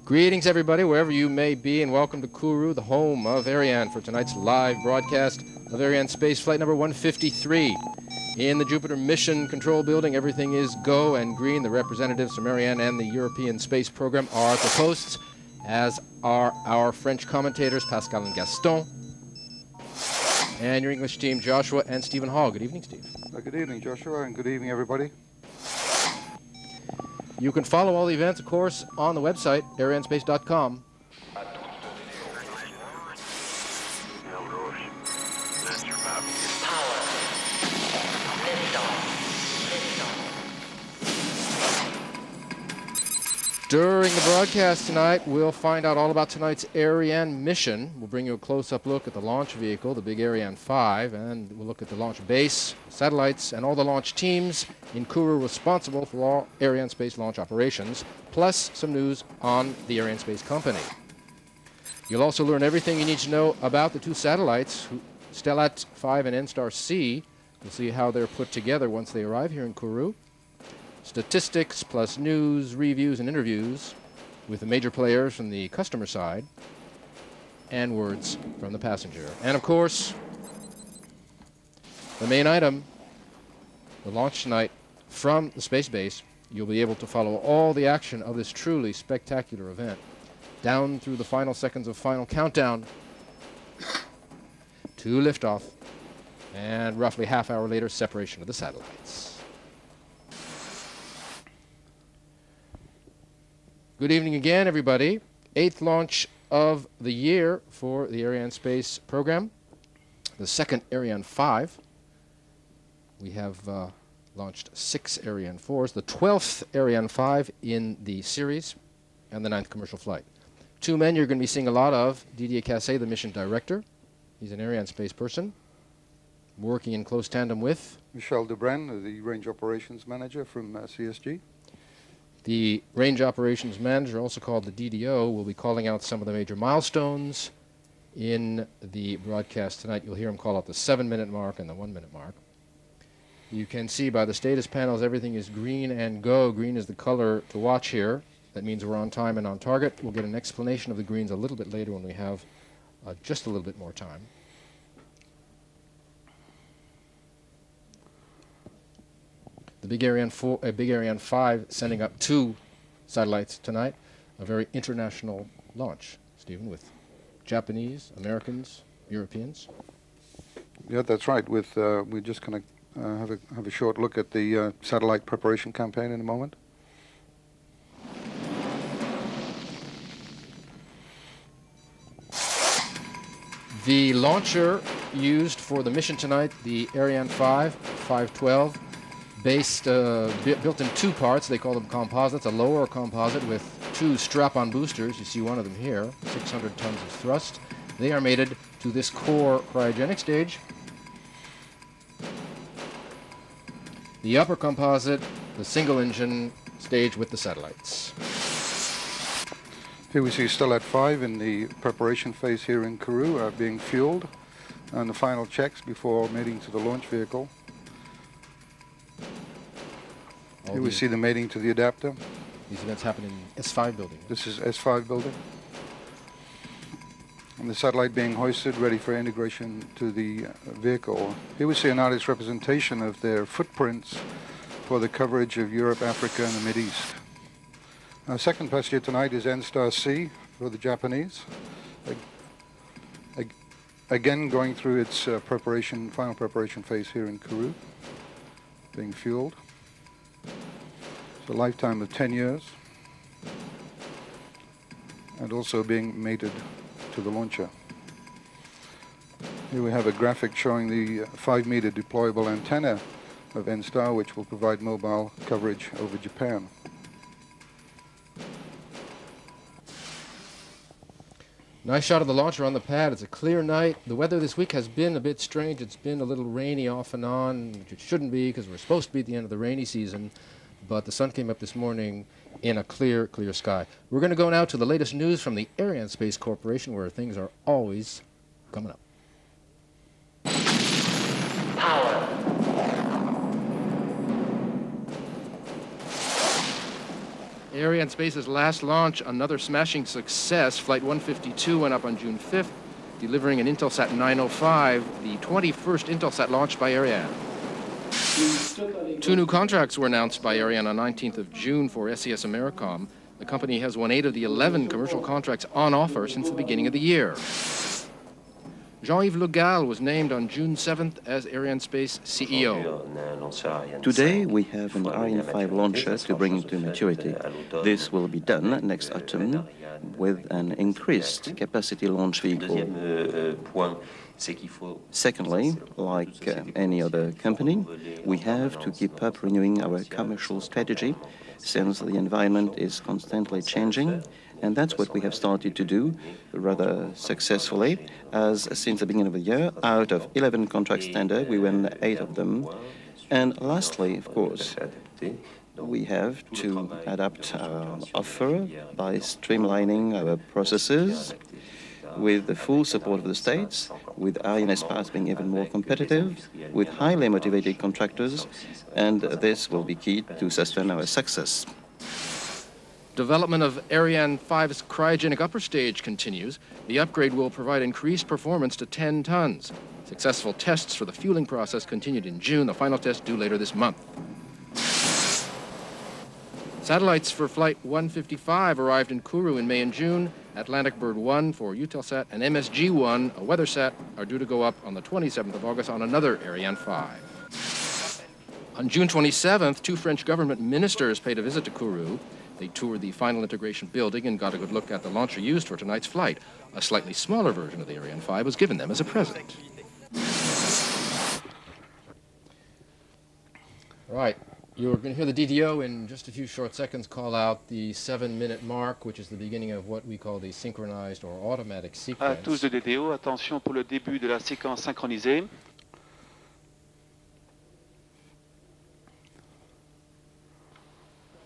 Greetings, everybody, wherever you may be, and welcome to Kourou, the home of Ariane, for tonight's live broadcast of Arianespace Flight number 153. In the Jupiter Mission Control Building, everything is go and green. The representatives from Ariane and the European Space Program are at the posts, as are our French commentators, Pascal and Gaston, and your English team, Joshua and Stephen Hall. Good evening, Steve. Good evening, Joshua, and good evening, everybody. You can follow all the events, of course, on the website, arianespace.com. During the broadcast tonight, we'll find out all about tonight's Ariane mission. We'll bring you a close-up look at the launch vehicle, the big Ariane 5, and we'll look at the launch base, satellites, and all the launch teams in Kourou responsible for all Arianespace launch operations, plus some news on the Arianespace company. You'll also learn everything you need to know about the two satellites, STELLAT 5 and N-STAR C. You'll see how they're put together once they arrive here in Kourou. Statistics plus news, reviews, and interviews with the major players from the customer side, and words from the passenger. And of course, the main item, the launch tonight from the space base. You'll be able to follow all the action of this truly spectacular event down through the final seconds of final countdown to liftoff, and roughly half hour later, separation of the satellites. Good evening again, everybody. 8th launch of the year for the Arianespace program, the second Ariane 5. We have launched 6 Ariane 4s, the 12th Ariane 5 in the series, and the 9th commercial flight. Two men you're going to be seeing a lot of: Didier Cassé, the mission director. He's an Arianespace person, working in close tandem with Michel Debren, the range operations manager from CSG. The range operations manager, also called the DDO, will be calling out some of the major milestones in the broadcast tonight. You'll hear him call out the 7-minute mark and the 1-minute mark. You can see by the status panels everything is green and go. Green is the color to watch here. That means we're on time and on target. We'll get an explanation of the greens a little bit later when we have just a little bit more time. The big Ariane 5 sending up 2 satellites tonight. A very international launch, Stephen, with Japanese, Americans, Europeans. Yeah, that's right. With we're just going to have a short look at the satellite preparation campaign in a moment. The launcher used for the mission tonight, the Ariane 5, 512. Built in 2 parts. They call them composites. A lower composite with 2 strap-on boosters. You see one of them here, 600 tons of thrust. They are mated to this core cryogenic stage. The upper composite, the single-engine stage with the satellites. Here we see STELLAT 5 in the preparation phase here in Kourou, being fueled, and the final checks before mating to the launch vehicle. Here we see the mating to the adapter. These events happen in S5 building. This is S5 building. And the satellite being hoisted, ready for integration to the vehicle. Here we see an artist's representation of their footprints for the coverage of Europe, Africa, and the Mideast. Our second passenger tonight is N-STAR C for the Japanese. Again, going through its final preparation phase here in Kourou, being fueled. It's a lifetime of 10 years, and also being mated to the launcher. Here we have a graphic showing the 5-meter deployable antenna of N-STAR, which will provide mobile coverage over Japan. Nice shot of the launcher on the pad. It's a clear night. The weather this week has been a bit strange. It's been a little rainy off and on, which it shouldn't be because we're supposed to be at the end of the rainy season. But the sun came up this morning in a clear, clear sky. We're going to go now to the latest news from the Arianespace Corporation, where things are always coming up. Power. Arianespace's last launch, another smashing success. Flight 152 went up on June 5th, delivering an Eutelsat 905, the 21st Eutelsat launched by Ariane. 2 new contracts were announced by Ariane on 19th of June for SES Americom. The company has won 8 of the 11 commercial contracts on offer since the beginning of the year. Jean-Yves Le Gall was named on June 7th as Arianespace CEO. Today we have an Ariane 5 launcher to bring it to maturity. This will be done next autumn with an increased capacity launch vehicle. Secondly, like any other company, we have to keep up renewing our commercial strategy since the environment is constantly changing, and that's what we have started to do rather successfully, as since the beginning of the year, out of 11 contracts tender, we won 8 of them. And lastly, of course, we have to adapt our offer by streamlining our processes with the full support of the states, with Arianespace being even more competitive, with highly motivated contractors, and this will be key to sustain our success. Development of Ariane 5's cryogenic upper stage continues. The upgrade will provide increased performance to 10 tons. Successful tests for the fueling process continued in June, the final test due later this month. Satellites for Flight 155 arrived in Kourou in May and June. Atlantic Bird 1 for Eutelsat and MSG-1, a weathersat, are due to go up on the 27th of August on another Ariane 5. On June 27th, 2 French government ministers paid a visit to Kourou. They toured the final integration building and got a good look at the launcher used for tonight's flight. A slightly smaller version of the Ariane 5 was given them as a present. Right. You're going to hear the DDO in just a few short seconds call out the 7-minute mark, which is the beginning of what we call the synchronized or automatic sequence. À tous de DDO, attention pour le début de la séquence synchronisée.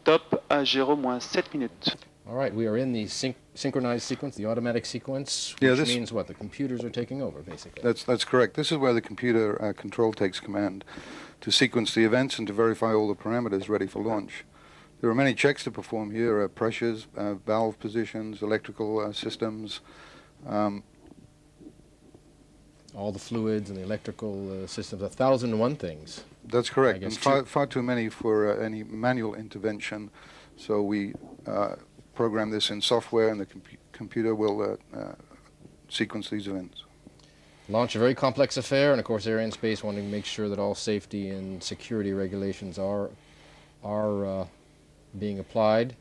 Top à 0-7 minutes. All right, we are in the synchronized sequence, the automatic sequence, which means what? The computers are taking over, basically. That's correct. This is where the computer control takes command to sequence the events and to verify all the parameters ready for launch. There are many checks to perform here, pressures, valve positions, electrical systems. All the fluids and the electrical systems, 1,001 things. That's correct, and far too many for any manual intervention. So we program this in software, and the computer will sequence these events. Launch a very complex affair, and of course Arianespace wanting to make sure that all safety and security regulations are being applied.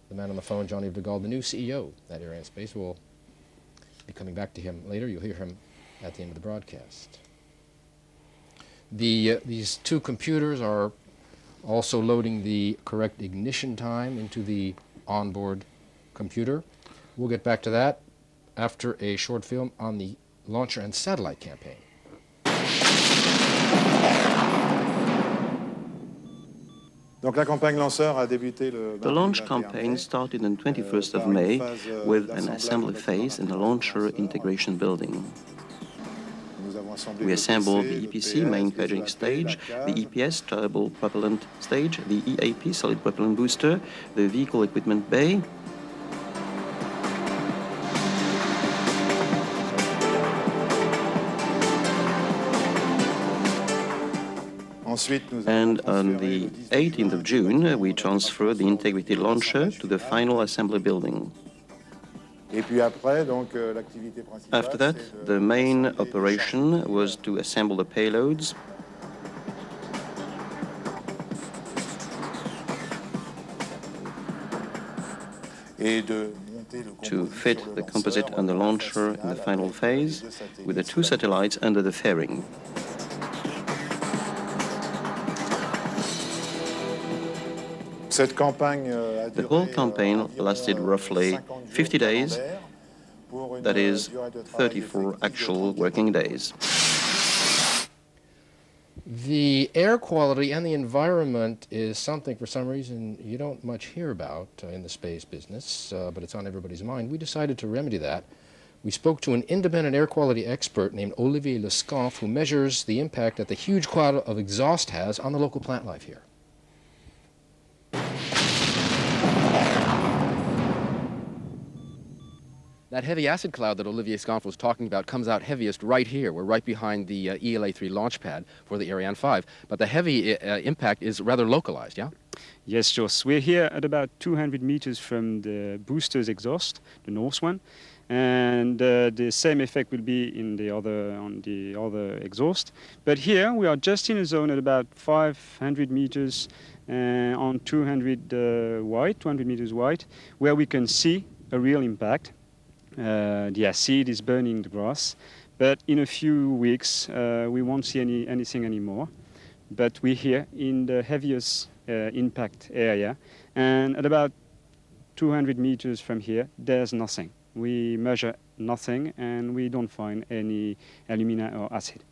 The man on the phone, Jean-Yves Le Gall, the new CEO at Arianespace, will be coming back to him later. You'll hear him at the end of the broadcast. These 2 computers are also loading the correct ignition time into the onboard computer. We'll get back to that after a short film on the launcher and satellite campaign. The launch campaign started on 21st of May with an assembly phase in the launcher integration building. We assembled the EPC main cryogenic stage, the EPS turbo propellant stage, the EAP solid propellant booster, the vehicle equipment bay, and on the 18th of June, we transferred the integrated launcher to the final assembly building. After that, the main operation was to assemble the payloads, to fit the composite on the launcher in the final phase, with the 2 satellites under the fairing. The whole campaign lasted roughly 50 days, that is 34 actual working days. The air quality and the environment is something, for some reason, you don't much hear about in the space business, but it's on everybody's mind. We decided to remedy that. We spoke to an independent air quality expert named Olivier Lescanf, who measures the impact that the huge cloud of exhaust has on the local plant life here. That heavy acid cloud that Olivier Sconf was talking about comes out heaviest right here. We're right behind the ELA-3 launch pad for the Ariane 5. But the heavy impact is rather localized, yeah? Yes, Jos. We're here at about 200 meters from the booster's exhaust, the north one. And the same effect will be on the other exhaust. But here we are just in a zone at about 500 meters on 200 meters wide, where we can see a real impact. The acid is burning the grass, but in a few weeks we won't see anything anymore. But we're here in the heaviest impact area, and at about 200 meters from here, there's nothing. We measure nothing, and we don't find any alumina or acid.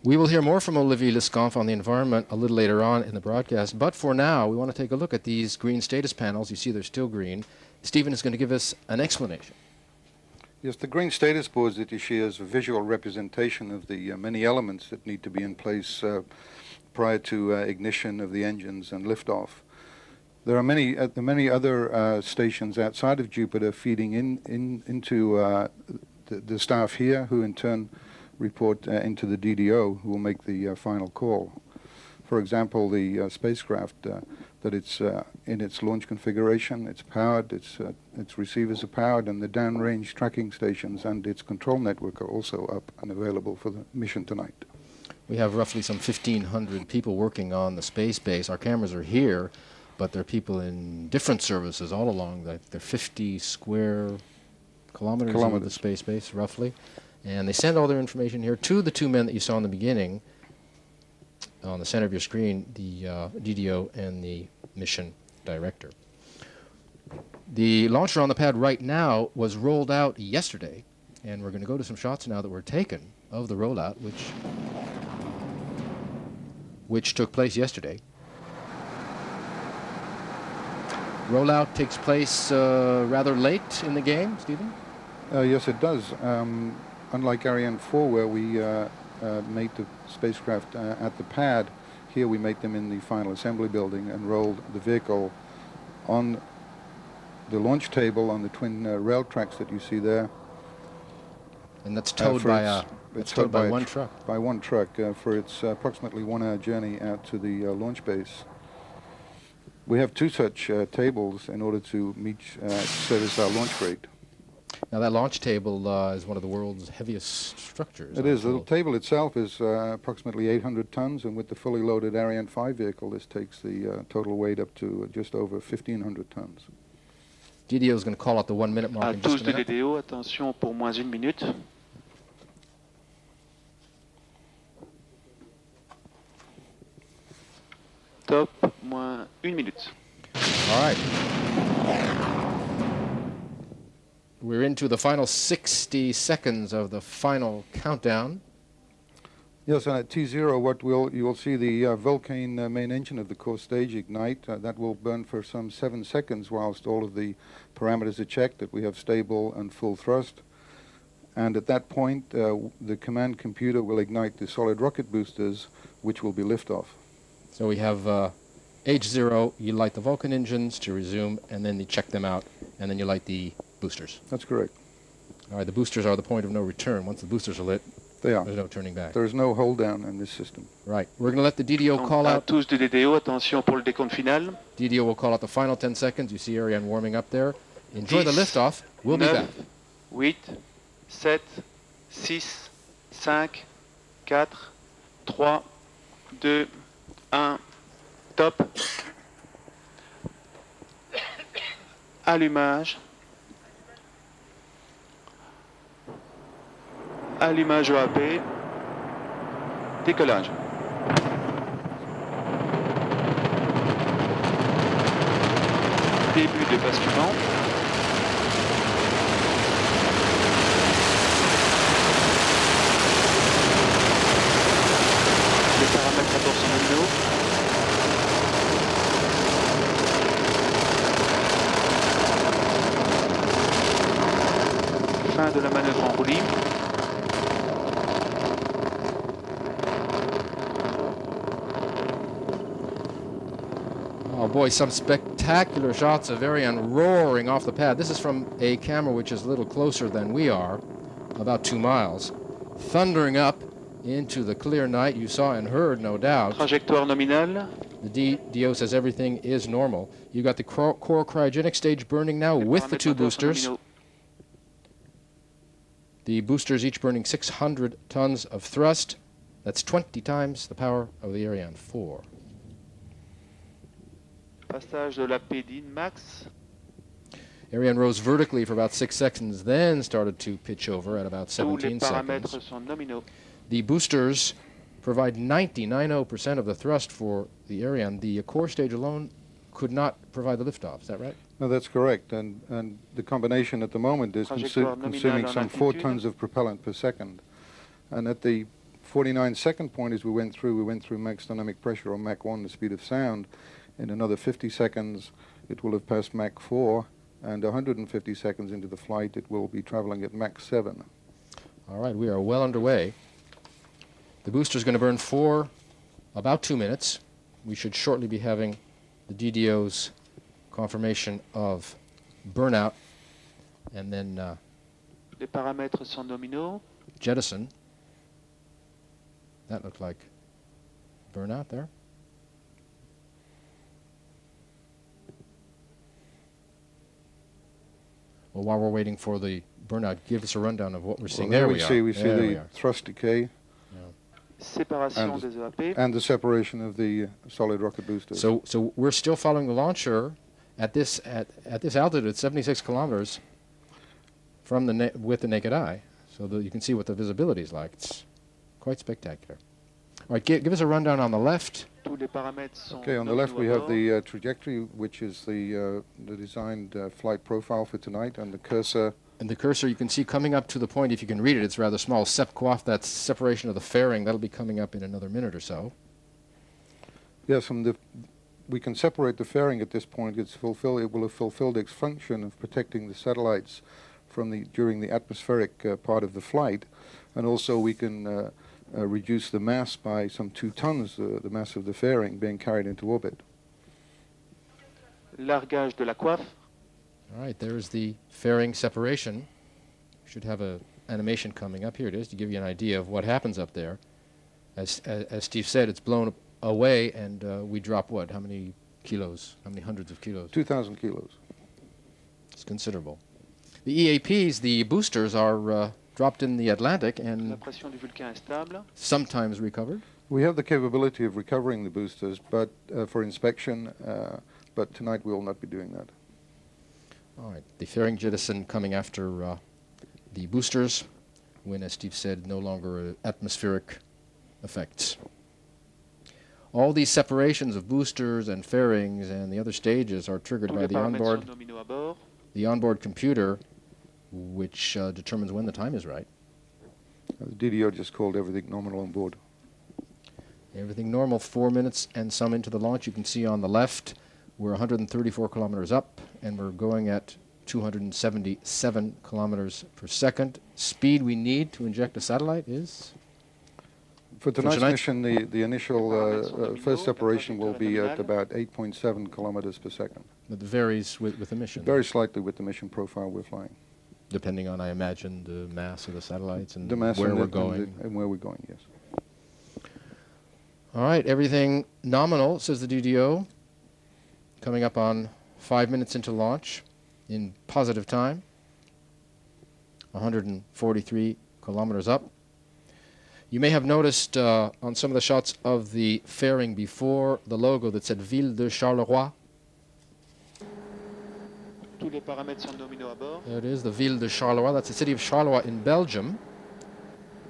We will hear more from Olivier Lesconf on the environment a little later on in the broadcast, but for now, we want to take a look at these green status panels. You see they're still green. Stephen is going to give us an explanation. Yes, the green status boards that you see is a visual representation of the many elements that need to be in place prior to ignition of the engines and liftoff. There are many other stations outside of Jupiter feeding into the staff here, who in turn report into the DDO, who will make the final call. For example, the spacecraft, that it's in its launch configuration, it's powered, its receivers are powered, and the downrange tracking stations and its control network are also up and available for the mission tonight. We have roughly some 1,500 people working on the space base. Our cameras are here, but there are people in different services all along. They're 50 square kilometers of the space base, roughly. And they send all their information here to the two men that you saw in the beginning, on the center of your screen, the DDO and the mission director. The launcher on the pad right now was rolled out yesterday, and we're going to go to some shots now that were taken of the rollout, which took place yesterday. Rollout takes place rather late in the game, Stephen? Yes, it does. Unlike Ariane 4, where we made the spacecraft at the pad, here we made them in the final assembly building and rolled the vehicle on the launch table on the twin rail tracks that you see there. And that's towed by one truck. By one truck for its approximately 1 hour journey out to the launch base. We have two such tables in order to service our launch rate. Now that launch table is one of the world's heaviest structures. It is. The table itself is approximately 800 tons, and with the fully loaded Ariane 5 vehicle, this takes the total weight up to just over 1,500 tons. DDO is going to call out the 1 minute mark in just a minute. DDO, attention pour moins une minute. Top, moins une minute. All right. We're into the final 60 seconds of the final countdown. Yes, and at T0, you will see the Vulcan main engine of the core stage ignite. That will burn for some 7 seconds whilst all of the parameters are checked, that we have stable and full thrust. And at that point, the command computer will ignite the solid rocket boosters, which will be liftoff. So we have H0, you light the Vulcan engines to resume, and then you check them out, and then you light the boosters. That's correct. All right, the boosters are the point of no return. Once the boosters are lit, they are. There's no turning back. There's no hold down in this system. Right. We're going to let the DDO call out. Tous de DDO, attention pour le décompte final. DDO will call out the final 10 seconds. You see Ariane warming up there. Enjoy the liftoff. We'll be back. 8, 7, 6, 5, 4, 3, 2, 1, top. Allumage. Allumage OAP. Décollage. Début de basculement. Les paramètres à bord sont nominaux. Fin de la manœuvre en roue libre. Oh boy, some spectacular shots of Ariane roaring off the pad. This is from a camera which is a little closer than we are, about 2 miles. Thundering up into the clear night, you saw and heard, no doubt. Trajectoire nominale. The DO says everything is normal. You got the core cryogenic stage burning now with the 2 boosters. The boosters each burning 600 tons of thrust. That's 20 times the power of the Ariane 4. Passage de la pédine max. Ariane rose vertically for about 6 seconds, then started to pitch over at about 17 seconds. The boosters provide 90% of the thrust for the Ariane. The core stage alone could not provide the liftoff. Is that right? No, that's correct. And the combination at the moment is consuming some 4 tons of propellant per second. And at the 49-second point as we went through max dynamic pressure, or Mach 1, the speed of sound. In another 50 seconds, it will have passed Mach 4, and 150 seconds into the flight, it will be traveling at Mach 7. All right, we are well underway. The booster is going to burn for about 2 minutes. We should shortly be having the DDO's confirmation of burnout, and then Les paramètres sont nominaux. jettison. That looked like burnout there. Well, while we're waiting for the burnout, give us a rundown of what we're seeing. Well, there we see There we the are. thrust decay Séparation des EAP. and the separation of the solid rocket boosters. So we're still following the launcher at this altitude at 76 kilometers from the with the naked eye, so that you can see what the visibility is like. It's quite spectacular. All right, give us a rundown on the left. Tous les paramètres sont Okay, on the left we nominaux à have bord. the trajectory, which is the designed flight profile for tonight, and the cursor. And the cursor you can see coming up to the point, if you can read it, it's rather small. Sepquoff, that's separation of the fairing. That'll be coming up in another minute or so. Yes, we can separate the fairing at this point. It will have fulfilled its function of protecting the satellites from during the atmospheric part of the flight, and also we can reduce the mass by some 2 tons, the mass of the fairing being carried into orbit. Largage de la coiffe. All right, there's the fairing separation. Should have a animation coming up. Here it is to give you an idea of what happens up there. As Steve said, it's blown away, and we drop what? How many kilos? How many hundreds of kilos? 2,000 kilos. It's considerable. The EAPs, the boosters, are dropped in the Atlantic La and pression du Vulcain est stable. sometimes recovered. We have the capability of recovering the boosters, but for inspection. But tonight we will not be doing that. All right, the fairing jettison coming after the boosters, when, as Steve said, no longer atmospheric effects. All these separations of boosters and fairings and the other stages are triggered Tous by les the paramètres onboard sont nominaux à bord. computer, which determines when the time is right. The DDO just called everything nominal on board. Everything normal, 4 minutes and some into the launch. You can see on the left we're 134 kilometers up, and we're going at 277 kilometers per second. Speed we need to inject a satellite is? For tonight's tonight? mission, the initial first separation will be at about 8.7 kilometers per second. It varies with the mission. Very slightly with the mission profile we're flying. Depending on, I imagine, the mass of the satellites and The mass where and we're the- going. and where we're going, yes. All right, everything nominal, says the DDO. Coming up on 5 minutes into launch in positive time. 143 kilometers up. You may have noticed on some of the shots of the fairing before the logo that said Ville de Charleroi. Tous les paramètres sont nominaux à bord. There it is, the Ville de Charleroi. That's the city of Charleroi in Belgium.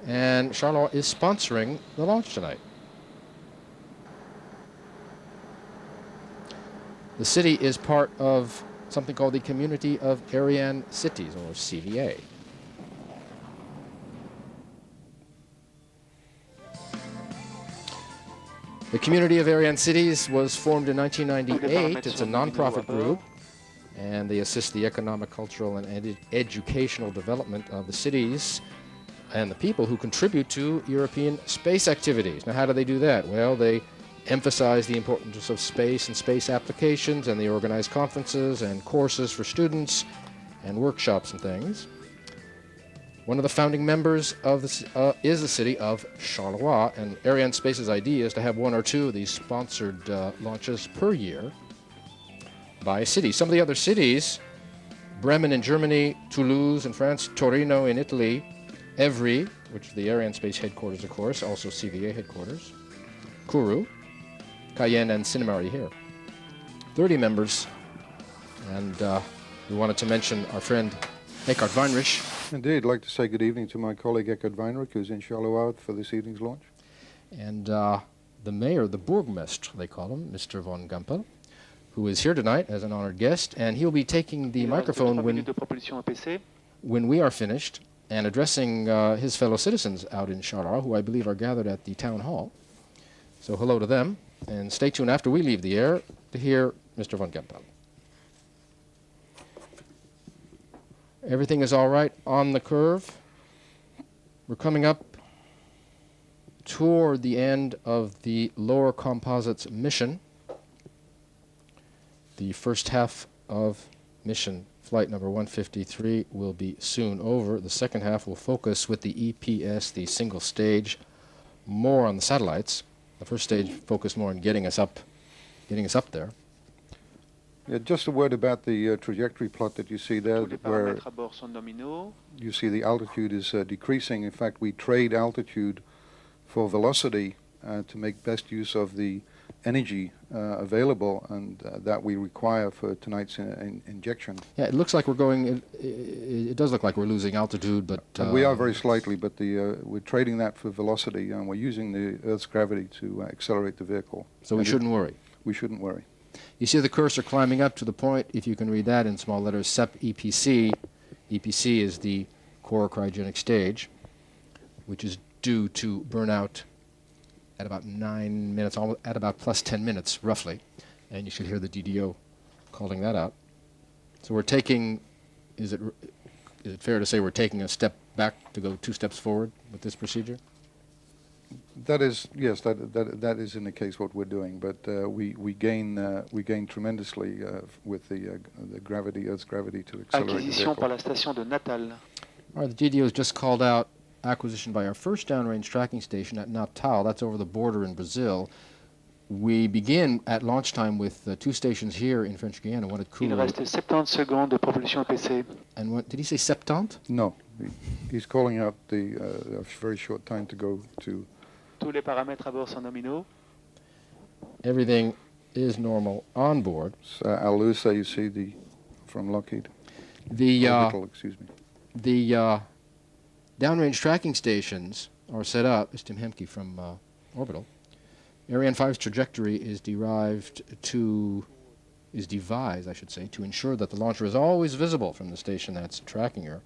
And Charleroi is sponsoring the launch tonight. The city is part of something called the Community of Ariane Cities, or CVA. The Community of Ariane Cities was formed in 1998. It's a non-profit group, and they assist the economic, cultural, and educational development of the cities and the people who contribute to European space activities. Now, how do they do that? Well, they emphasize the importance of space and space applications, and they organize conferences and courses for students and workshops and things. One of the founding members of is the city of Charleroi, and Arianespace's idea is to have one or two of these sponsored launches per year by city. Some of the other cities, Bremen in Germany, Toulouse in France, Torino in Italy, Evry, which is the Arianespace headquarters, of course, also CVA headquarters, Kourou, Cayenne, and Sinamari here. 30 members, and we wanted to mention our friend Eckhard Weinrich. Indeed, I'd like to say good evening to my colleague Eckhard Weinrich, who's in Charleroi for this evening's launch. And the mayor, the Burgmestre, they call him, Mr. von Gampel, who is here tonight as an honored guest, and he'll be taking the microphone when we are finished and addressing his fellow citizens out in Charleroi, who I believe are gathered at the town hall. So hello to them, and stay tuned after we leave the air to hear Mr. von Gampel. Everything is all right on the curve. We're coming up toward the end of the lower composites mission. The first half of mission flight number 153 will be soon over. The second half will focus with the EPS, the single stage, more on the satellites. The first stage focused more on getting us up there. Yeah, just a word about the trajectory plot that you see there, where you see the altitude is decreasing. In fact, we trade altitude for velocity to make best use of the energy available, and that we require for tonight's injection. Yeah, it looks like we're going. It does look like we're losing altitude, but we are very slightly. But we're trading that for velocity, and we're using the Earth's gravity to accelerate the vehicle. So we shouldn't worry. We shouldn't worry. You see the cursor climbing up to the point, if you can read that in small letters, SEP EPC. EPC is the core cryogenic stage, which is due to burn out at about 9 minutes, at about plus 10 minutes, roughly. And you should hear the DDO calling that out. So we're taking, is it fair to say we're taking a step back to go 2 steps forward with this procedure? That is, yes, that is in the case what we're doing, but we gain tremendously with the gravity, Earth's gravity, to accelerate the vehicle. Par la station de Natal. All right, the DDO has just called out acquisition by our first downrange tracking station at Natal. That's over the border in Brazil. We begin at launch time with 2 stations here in French Guiana, one at Kourou. Il reste 70 secondes de propulsion PC. And what, did he say 70? No, he's calling out the a very short time to go to. Tous les paramètres à bord sont nominaux. Everything is normal on board. Alusa, you see from Lockheed. The excuse me. The downrange tracking stations are set up. It's Tim Hemke from Orbital. Ariane 5's trajectory is devised, I should say, to ensure that the launcher is always visible from the station that's tracking her.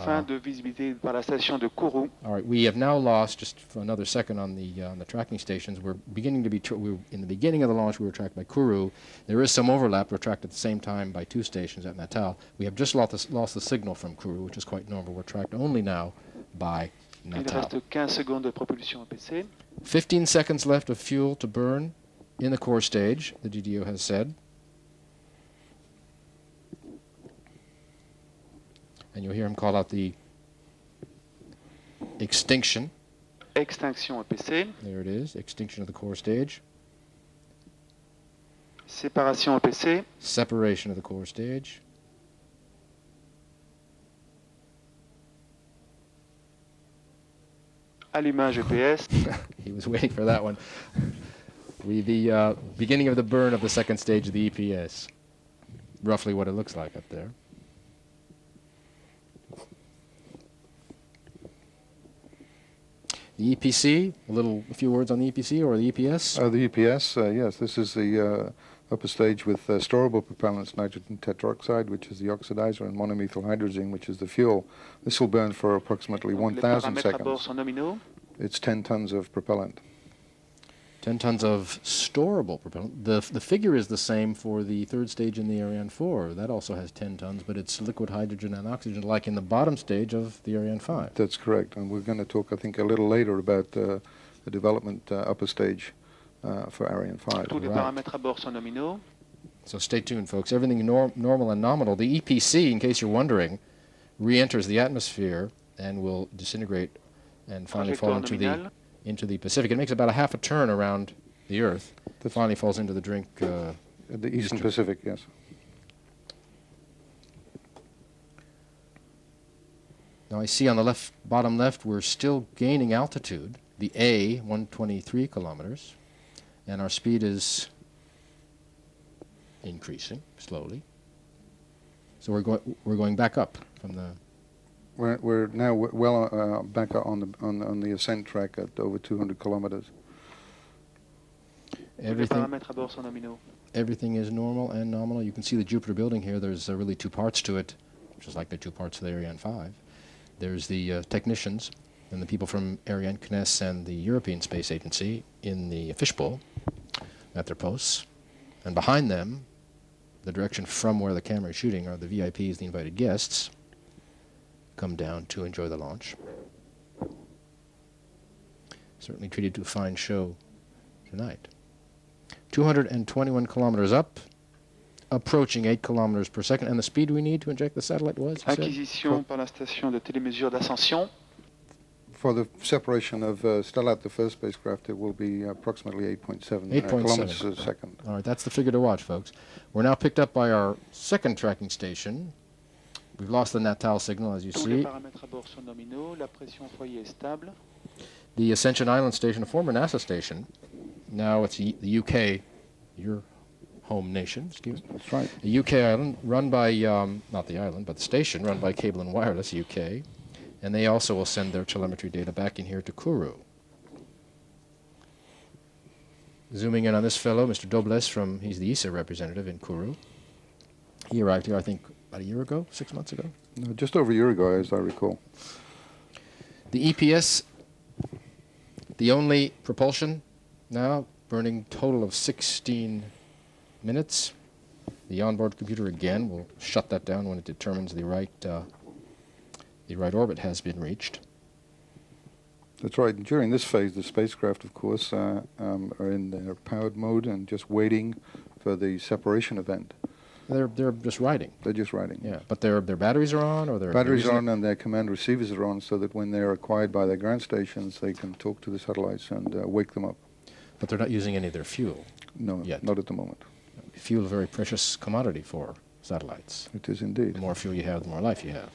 Fin de visibilité par la station de Kourou. All right, we have now lost, just for another second on the tracking stations, we're beginning to be, in the beginning of the launch we were tracked by Kourou. There is some overlap. We're tracked at the same time by 2 stations at Natal. We have just lost the signal from Kourou, which is quite normal. We're tracked only now by Natal. Il reste 15 secondes de propulsion PC. 15 seconds left of fuel to burn in the core stage, the DDO has said. And you'll hear him call out the extinction. Extinction PC. There it is, extinction of the core stage. Séparation PC. Separation of the core stage. Allumage EPS. He was waiting for that one. The beginning of the burn of the second stage of the EPS. Roughly what it looks like up there. The EPC, a few words on the EPC or the EPS? The EPS, yes, this is the upper stage with storable propellants, nitrogen tetroxide, which is the oxidizer, and monomethyl hydrazine, which is the fuel. This will burn for approximately 1,000 seconds. It's 10 tons of propellant. 10 tons of storable propellant. The figure is the same for the third stage in the Ariane 4. That also has 10 tons, but it's liquid hydrogen and oxygen, like in the bottom stage of the Ariane 5. That's correct, and we're going to talk, I think, a little later about the development upper stage for Ariane 5. Tous les paramètres à bord sont nominaux. So stay tuned, folks. Everything normal and nominal. The EPC, in case you're wondering, re-enters the atmosphere and will disintegrate and finally fall into the Pacific. It makes about a half a turn around the Earth. It finally falls into the drink. The Eastern Pacific, yes. Now I see on the bottom left, we're still gaining altitude, the A, 123 kilometers, and our speed is increasing slowly. So we're going back up from the. We're now well back on the ascent track at over 200 kilometers. Everything is normal and nominal. You can see the Jupiter building here. There's really two parts to it, just like the two parts of the Ariane 5. There's the technicians and the people from Ariane, CNES, and the European Space Agency in the fishbowl at their posts. And behind them, the direction from where the camera is shooting, are the VIPs, the invited guests, come down to enjoy the launch. Certainly treated to a fine show tonight. 221 kilometers up, approaching 8 kilometers per second, and the speed we need to inject the satellite was? Acquisition par la station de télémesure d'ascension. For the separation of STELLAT, the first spacecraft, it will be approximately 8.7 kilometers a second. All right, that's the figure to watch, folks. We're now picked up by our second tracking station. We've lost the Natal signal, as you see. The Ascension Island station, a former NASA station. Now it's the UK, your home nation, excuse me. That's right. The UK island, run by, not the island, but the station, run by Cable and Wireless UK. And they also will send their telemetry data back in here to Kourou. Zooming in on this fellow, Mr. Dobles he's the ESA representative in Kourou. He arrived here, I think, about a year ago, 6 months ago? No, just over a year ago, as I recall. The EPS, the only propulsion now, burning total of 16 minutes. The onboard computer again will shut that down when it determines the right orbit has been reached. That's right. During this phase, the spacecraft, of course, are in their powered mode and just waiting for the separation event. They're just riding. They're just riding. Yeah, but their batteries are on, or their batteries are on, and their command receivers are on, so that when they're acquired by their ground stations, they can talk to the satellites and wake them up. But they're not using any of their fuel. No, yet. Not at the moment. Fuel is a very precious commodity for satellites. It is indeed. The more fuel you have, the more life you have.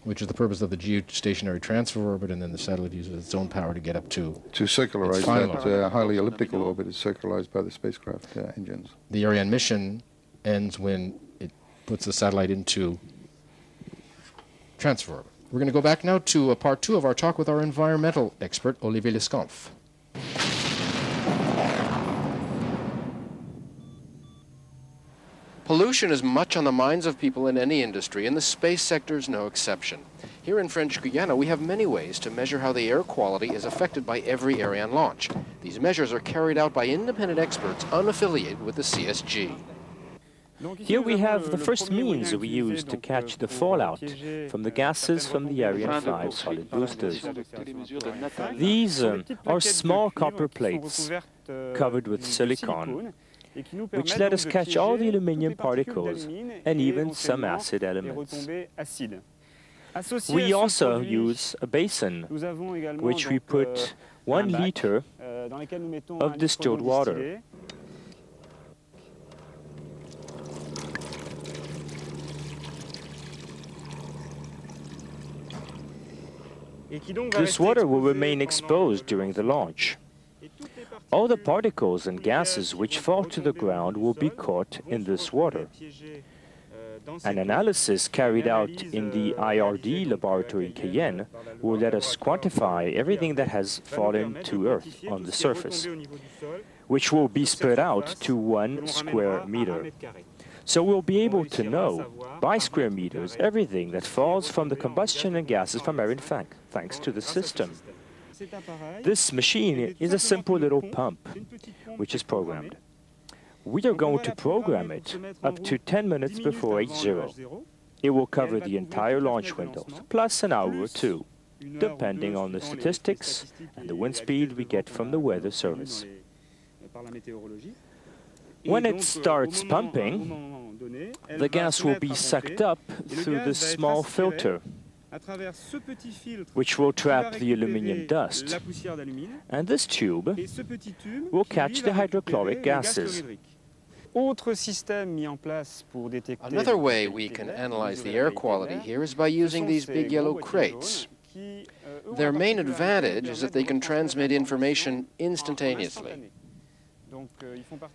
Which is the purpose of the geostationary transfer orbit, and then the satellite uses its own power to get up to circularize that highly elliptical orbit is circularized by the spacecraft engines. The Ariane mission ends when it puts the satellite into transfer orbit. We're going to go back now to part 2 of our talk with our environmental expert, Olivier Lescamphe. Pollution is much on the minds of people in any industry, and the space sector is no exception. Here in French Guiana, we have many ways to measure how the air quality is affected by every Ariane launch. These measures are carried out by independent experts unaffiliated with the CSG. Here we have the first means we use to catch the fallout from the gases from the Ariane 5 solid boosters. These are small copper plates covered with silicon, which let us catch all the aluminium particles and even some acid elements. We also use a basin, which we put 1 liter of distilled water. This water will remain exposed during the launch. All the particles and gases which fall to the ground will be caught in this water. An analysis carried out in the IRD laboratory in Cayenne will let us quantify everything that has fallen to Earth on the surface, which will be spread out to 1 square meter. So we'll be able to know, by square meters, everything that falls from the combustion and gases from Ariane thanks to the system. This machine is a simple little pump, which is programmed. We are going to program it up to 10 minutes before H0. It will cover the entire launch window, plus an hour or two, depending on the statistics and the wind speed we get from the weather service. When it starts pumping, the gas will be sucked up through this small filter, which will trap the aluminium dust. And this tube will catch the hydrochloric gases. Another way we can analyze the air quality here is by using these big yellow crates. Their main advantage is that they can transmit information instantaneously.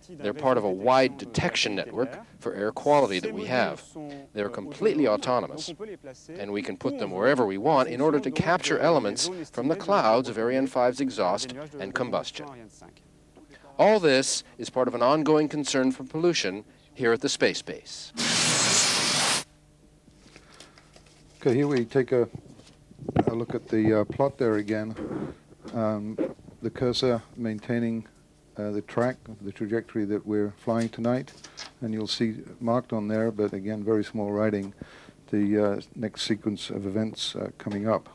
They're part of a wide detection network for air quality that we have. They're completely autonomous, and we can put them wherever we want in order to capture elements from the clouds of Ariane 5's exhaust and combustion. All this is part of an ongoing concern for pollution here at the space base. Okay, here we take a look at the plot there again. The cursor maintaining the track, the trajectory that we're flying tonight, and you'll see marked on there, but again very small writing, the next sequence of events coming up,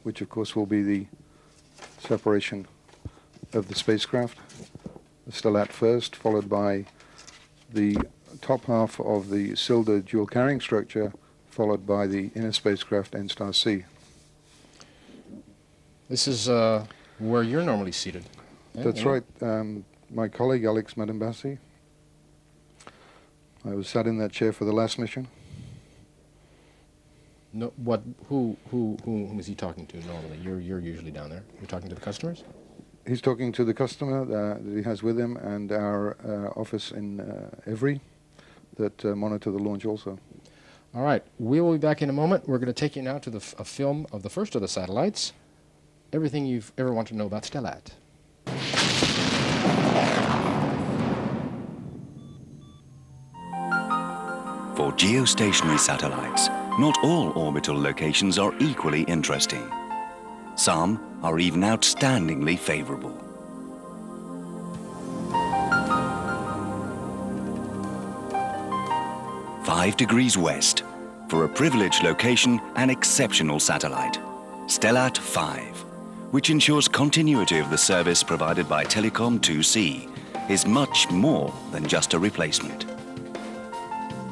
which of course will be the separation of the spacecraft, the STELLAT first, followed by the top half of the Silda dual carrying structure, followed by the inner spacecraft N-STAR C. This is where you're normally seated. That's right. My colleague Alex Madambasi. I was sat in that chair for the last mission. No, who is he talking to normally? You're usually down there. You're talking to the customers? He's talking to the customer that he has with him, and our office in Evry that monitor the launch also. All right, we will be back in a moment. We're going to take you now to a film of the first of the satellites. Everything you've ever wanted to know about STELLAT. For geostationary satellites, not all orbital locations are equally interesting. Some are even outstandingly favorable. 5 degrees west, for a privileged location and exceptional satellite, STELLAT 5, which ensures continuity of the service provided by Telecom 2C, is much more than just a replacement.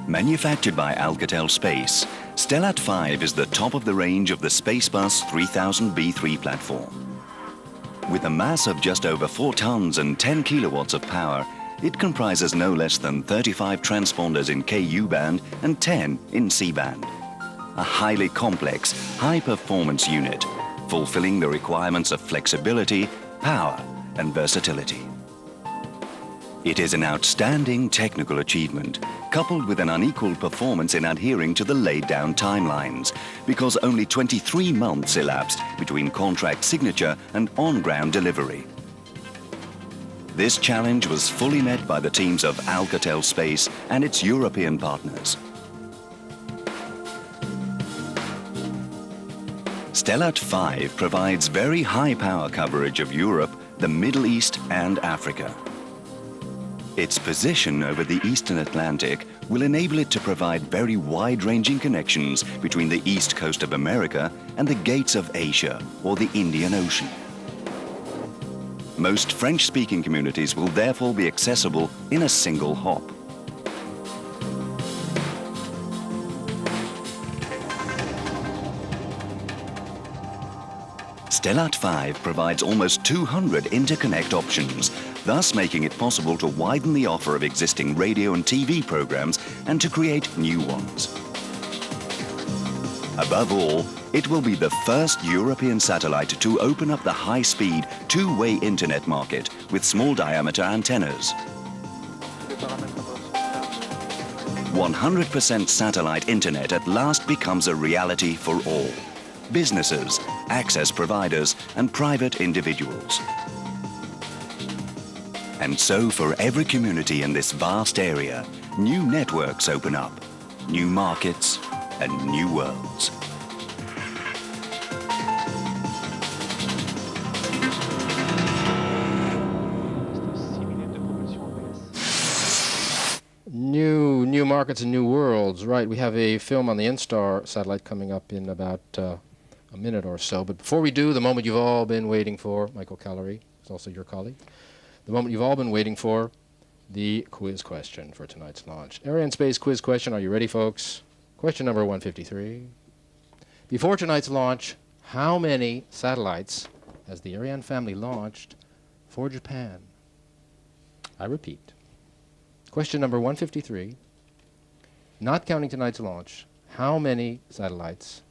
Manufactured by Alcatel Space, STELLAT 5 is the top of the range of the Spacebus 3000B3 platform. With a mass of just over 4 tons and 10 kilowatts of power, it comprises no less than 35 transponders in Ku band and 10 in C band. A highly complex, high-performance unit, fulfilling the requirements of flexibility, power, and versatility. It is an outstanding technical achievement, coupled with an unequaled performance in adhering to the laid-down timelines, because only 23 months elapsed between contract signature and on-ground delivery. This challenge was fully met by the teams of Alcatel Space and its European partners. STELLAT 5 provides very high power coverage of Europe, the Middle East and Africa. Its position over the Eastern Atlantic will enable it to provide very wide-ranging connections between the east coast of America and the gates of Asia or the Indian Ocean. Most French-speaking communities will therefore be accessible in a single hop. STELLAT 5 provides almost 200 interconnect options, thus making it possible to widen the offer of existing radio and TV programs and to create new ones. Above all, it will be the first European satellite to open up the high-speed, two-way internet market with small-diameter antennas. 100% satellite internet at last becomes a reality for all: businesses, access providers, and private individuals. And so for every community in this vast area, new networks open up, new markets, and new worlds. New markets and new worlds, right. We have a film on the N-STAR satellite coming up in about a minute or so. But before we do, the moment you've all been waiting for, Michael Callery is also your colleague. the moment you've all been waiting for, the quiz question for tonight's launch. Arianespace quiz question. Are you ready, folks? Question number 153. Before tonight's launch, how many satellites has the Ariane family launched for Japan? I repeat. Question number 153. Not counting tonight's launch, how many satellites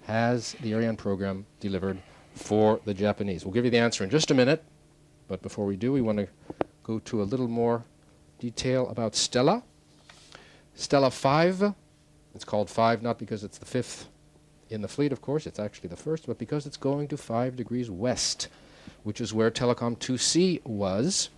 has the Ariane program delivered for the Japanese? We'll give you the answer in just a minute, but before we do, we want to go to a little more detail about Stella. Stella 5, it's called 5 not because it's the 5th in the fleet, of course, it's actually the 1st, but because it's going to 5 degrees west, which is where Telecom 2C was.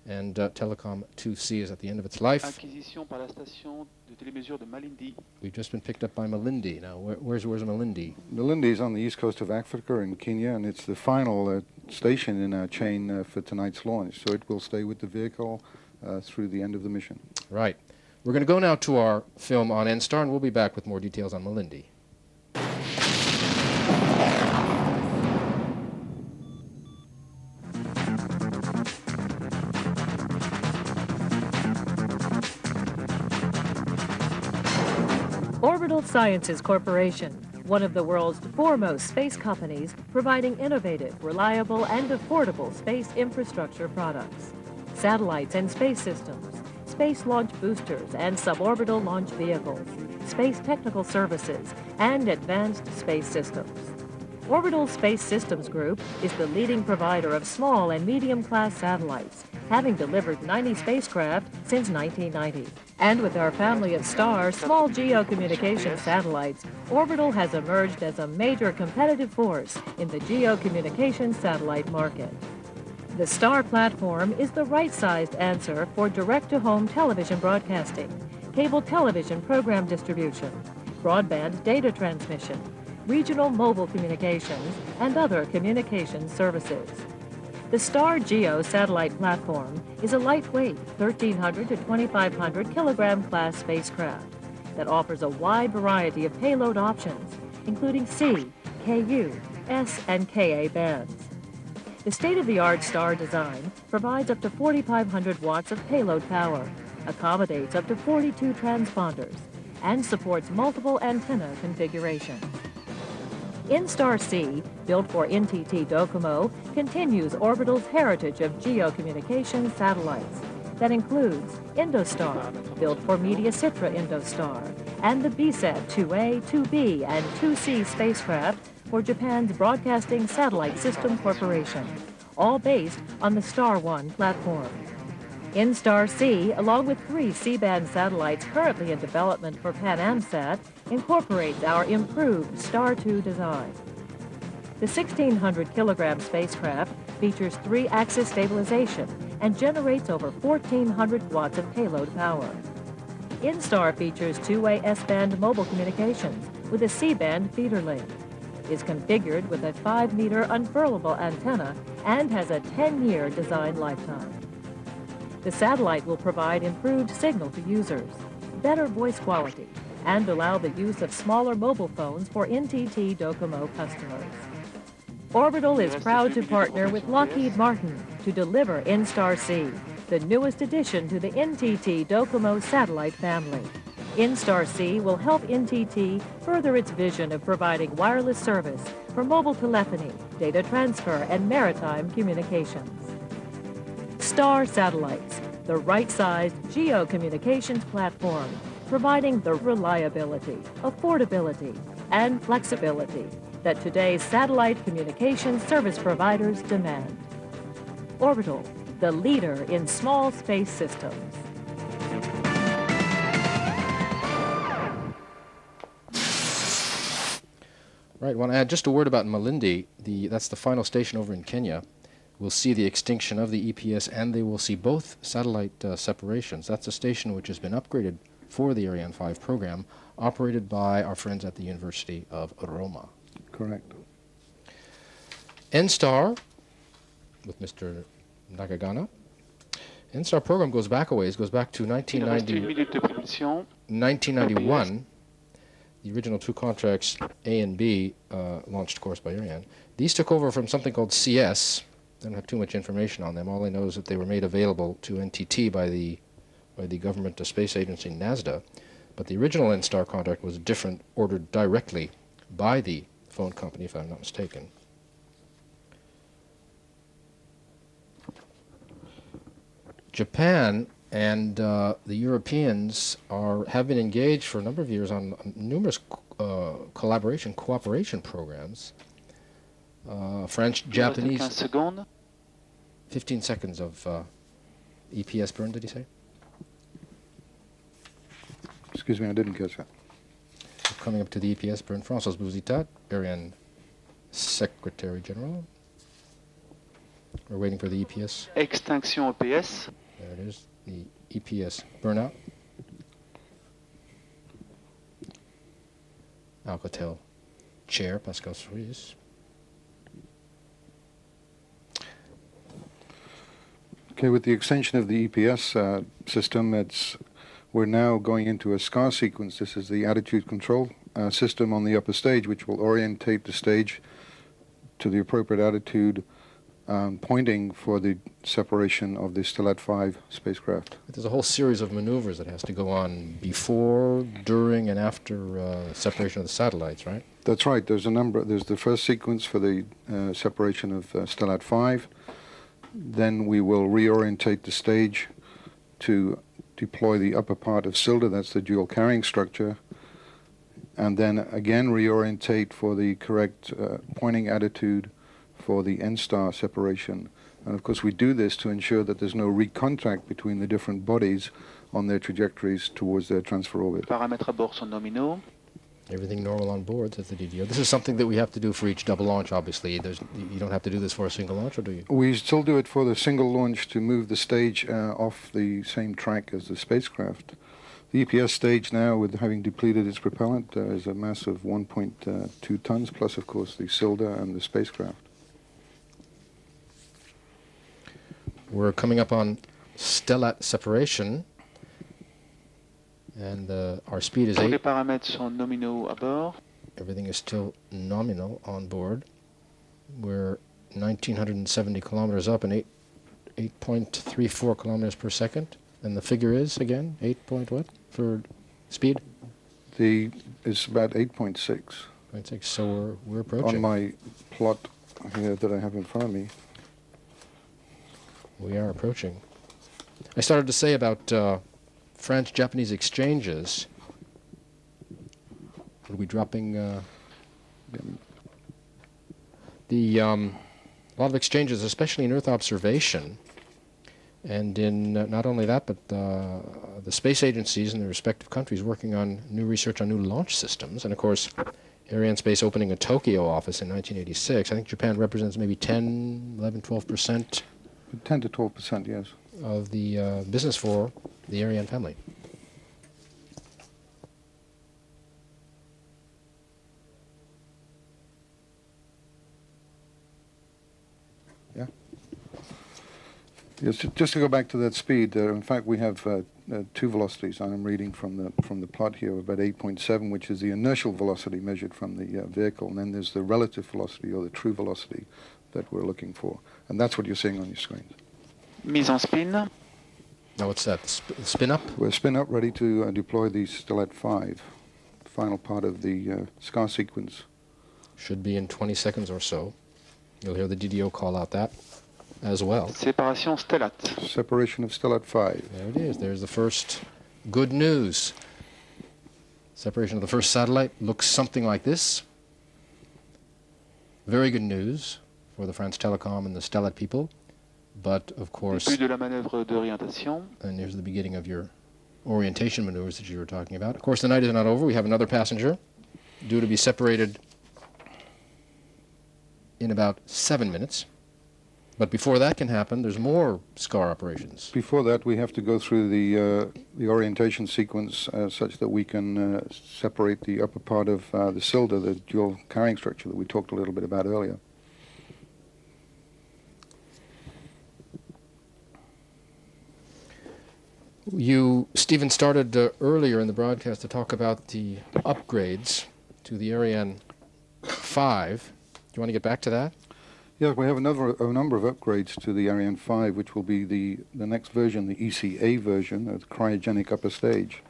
And Telecom 2C is at the end of its life. Acquisition par la station de télémesure de Malindi. We've just been picked up by Malindi. Now, where's Malindi? Malindi is on the east coast of Africa in Kenya, and it's the final station in our chain for tonight's launch. So it will stay with the vehicle through the end of the mission. Right. We're going to go now to our film on N-STAR, and we'll be back with more details on Malindi. Orbital Sciences Corporation, one of the world's foremost space companies, providing innovative, reliable, and affordable space infrastructure products. Satellites and space systems, space launch boosters and suborbital launch vehicles, space technical services, and advanced space systems. Orbital Space Systems Group is the leading provider of small and medium-class satellites, having delivered 90 spacecraft since 1990. And with our family of STAR small geocommunications satellites, Orbital has emerged as a major competitive force in the geocommunications satellite market. The STAR platform is the right-sized answer for direct-to-home television broadcasting, cable television program distribution, broadband data transmission, regional mobile communications, and other communications services. The STAR GEO satellite platform is a lightweight 1,300 to 2,500 kilogram class spacecraft that offers a wide variety of payload options, including C, Ku, S, and Ka bands. The state-of-the-art STAR design provides up to 4,500 watts of payload power, accommodates up to 42 transponders, and supports multiple antenna configurations. N-STAR C, built for NTT DoCoMo, continues Orbital's heritage of geocommunications satellites that includes Indostar, built for Media Citra Indostar, and the BSAT 2A, 2B, and 2C spacecraft for Japan's Broadcasting Satellite System Corporation, all based on the STAR 1 platform. N-STAR C, along with 3 C-band satellites currently in development for PanAmSat, incorporates our improved STAR 2 design. The 1,600 kilogram spacecraft features 3-axis stabilization and generates over 1,400 watts of payload power. N-STAR features 2-way S-band mobile communications with a C-band feeder link, is configured with a 5-meter unfurlable antenna, and has a 10-year design lifetime. The satellite will provide improved signal to users, better voice quality, and allow the use of smaller mobile phones for NTT DoCoMo customers. Orbital is proud to partner with Lockheed Martin to deliver N-STAR C, the newest addition to the NTT DoCoMo satellite family. N-STAR C will help NTT further its vision of providing wireless service for mobile telephony, data transfer, and maritime communications. STAR satellites, the right-sized geocommunications platform, providing the reliability, affordability, and flexibility that today's satellite communications service providers demand. Orbital, the leader in small space systems. Right, I want to add just a word about Malindi. That's the final station over in Kenya. We'll see the extinction of the EPS, and they will see both satellite separations. That's a station which has been upgraded for the Ariane 5 program, operated by our friends at the University of Roma. Correct. N-STAR, with Mr. Nakagana. N-STAR program goes back a ways, goes back to 1991. The original 2 contracts, A and B, launched, of course, by Ariane. These took over from something called CS, They don't have too much information on them. All they know is that they were made available to NTT by the government space agency NASDA. But the original N-STAR contract was different, ordered directly by the phone company, if I'm not mistaken. Japan and the Europeans have been engaged for a number of years on numerous cooperation programs. French, Japanese. 15 seconds of EPS burn, did he say? Excuse me, I didn't catch that. We're coming up to the EPS burn. François Bouzitat, Ariane Secretary General. We're waiting for the EPS. Extinction EPS. There it is, the EPS burnout. Alcatel Chair, Pascal Cerise. Okay, with the extension of the EPS system, we're now going into a SCAR sequence. This is the attitude control system on the upper stage, which will orientate the stage to the appropriate attitude, pointing for the separation of the STELLAT 5 spacecraft. There's a whole series of maneuvers that has to go on before, during, and after separation of the satellites, right? That's right. There's a number. There's the first sequence for the separation of STELLAT 5. Then we will reorientate the stage to deploy the upper part of SILDA, that's the dual carrying structure, and then again reorientate for the correct pointing attitude for the N-STAR separation. And of course we do this to ensure that there's no recontact between the different bodies on their trajectories towards their transfer orbit. Paramètres à bord sont nominaux. Everything normal on board, says the DDO. This is something that we have to do for each double launch, obviously. You don't have to do this for a single launch, or do you? We still do it for the single launch to move the stage off the same track as the spacecraft. The EPS stage now, with having depleted its propellant, is a mass of 1.2 tons, plus, of course, the SILDA and the spacecraft. We're coming up on STELLAT separation. And our speed is 8. Tous les paramètres sont nominaux à bord. Everything is still nominal on board. We're 1,970 kilometers up and 8.34 kilometers per second. And the figure is, again, 8 point what for speed? It's about 8.6. 8.6, so we're approaching. On my plot here that I have in front of me. We are approaching. I started to say about French-Japanese exchanges. Are we dropping a lot of exchanges, especially in Earth observation, and in not only that, but the space agencies in their respective countries working on new research on new launch systems. And of course, Arianespace opening a Tokyo office in 1986. I think Japan represents maybe 10, 11, 12%. 10 to 12%, yes. Of the business for the Ariane family. Yeah. Yes. Just to go back to that speed. In fact, we have two velocities. I'm reading from the plot here, about 8.7, which is the inertial velocity measured from the vehicle, and then there's the relative velocity or the true velocity that we're looking for, and that's what you're seeing on your screens. Mise en spin. Now what's that, spin up? We're spin up, ready to deploy the STELLAT 5, final part of the SCAR sequence. Should be in 20 seconds or so. You'll hear the DDO call out that as well. Séparation STELLAT. Separation of STELLAT 5. There it is. There's the first good news. Separation of the first satellite looks something like this. Very good news for the France Telecom and the STELLAT people. But, of course, Début de la manœuvre d'orientation. And here's the beginning of your orientation maneuvers that you were talking about. Of course, the night is not over. We have another passenger due to be separated in about 7 minutes. But before that can happen, there's more SCAR operations. Before that, we have to go through the orientation sequence such that we can separate the upper part of the SILDA, the dual carrying structure that we talked a little bit about earlier. Stephen, started earlier in the broadcast to talk about the upgrades to the Ariane 5. Do you want to get back to that? Yeah, we have a number of upgrades to the Ariane 5, which will be the next version, the ECA version, of the cryogenic upper stage.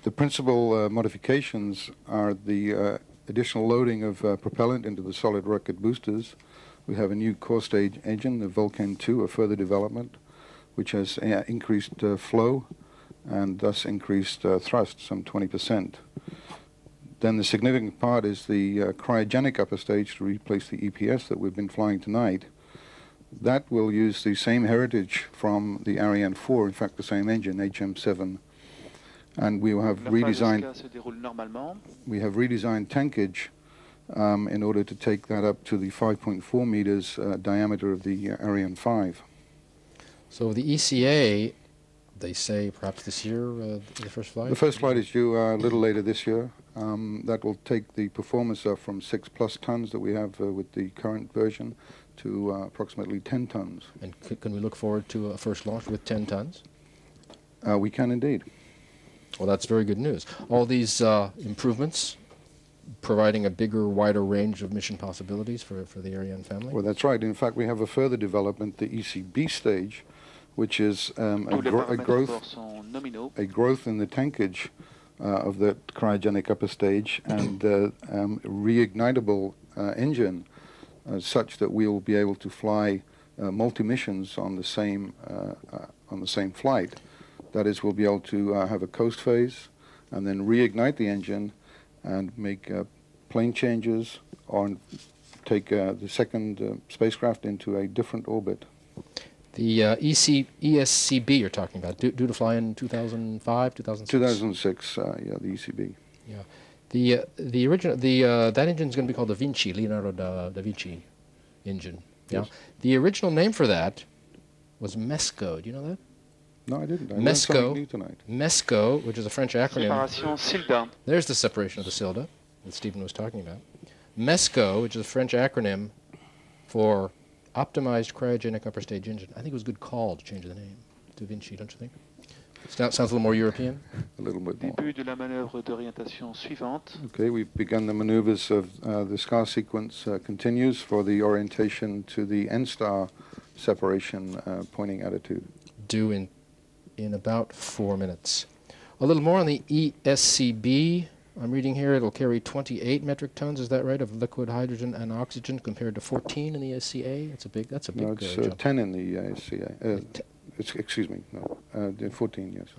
The principal modifications are the additional loading of propellant into the solid rocket boosters. We have a new core stage engine, the Vulcan 2, a further development, which has increased flow and thus increased thrust, some 20%. Then the significant part is the cryogenic upper stage to replace the EPS that we've been flying tonight. That will use the same heritage from the Ariane 4, in fact the same engine, HM7. And we have redesigned tankage in order to take that up to the 5.4 meters diameter of the Ariane 5. So the ECA, they say perhaps this year, the first flight? The first flight is due a little later this year. That will take the performance up from 6+ tons that we have with the current version to approximately 10 tons. And can we look forward to a first launch with 10 tons? We can indeed. Well, that's very good news. All these improvements providing a bigger, wider range of mission possibilities for the Ariane family? Well, that's right. In fact, we have a further development, the ECB stage, which is a growth in the tankage of the cryogenic upper stage and reignitable engine such that we will be able to fly multi-missions on the same flight. That is, we'll be able to have a coast phase and then reignite the engine and make plane changes or take the second spacecraft into a different orbit. The ESCB you're talking about, due to fly in 2005, 2006? 2006, yeah, the ECB. Yeah. The original, that engine is going to be called the Vinci, Leonardo da Vinci engine. Yeah. Yes. The original name for that was MESCO. Do you know that? No, I didn't. I learned MESCO, something new tonight. MESCO, which is a French acronym. Séparation SILDA. There's the separation of the SILDA that Stephen was talking about. MESCO, which is a French acronym for Optimized Cryogenic Upper Stage Engine. I think it was a good call to change the name to Vinci, don't you think? Sounds a little more European. A little bit more. Début de la manœuvre d'orientation suivante. Okay, we've begun the maneuvers of the SCAR sequence continues for the orientation to the N-STAR separation pointing attitude. Due in about 4 minutes. A little more on the ESCB. I'm reading here it'll carry 28 metric tons, is that right, of liquid hydrogen and oxygen compared to 14 in the SCA? That's a big No, it's jump. 10 in the SCA. Excuse me, no, 14, yes.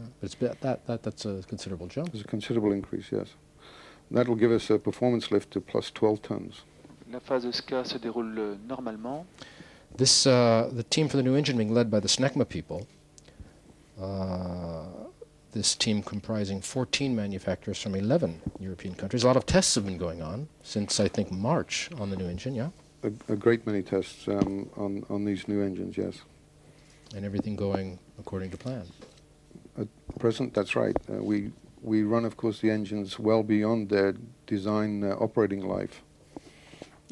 But that's a considerable jump. It's a considerable increase, yes. That will give us a performance lift to plus 12 tons. La phase de SCA se déroule normalement. This, the team for the new engine being led by the SNECMA people, this team comprising 14 manufacturers from 11 European countries. A lot of tests have been going on since, I think, March on the new engine, yeah? A great many tests on these new engines, yes. And everything going according to plan. At present, that's right. We run, of course, the engines well beyond their design operating life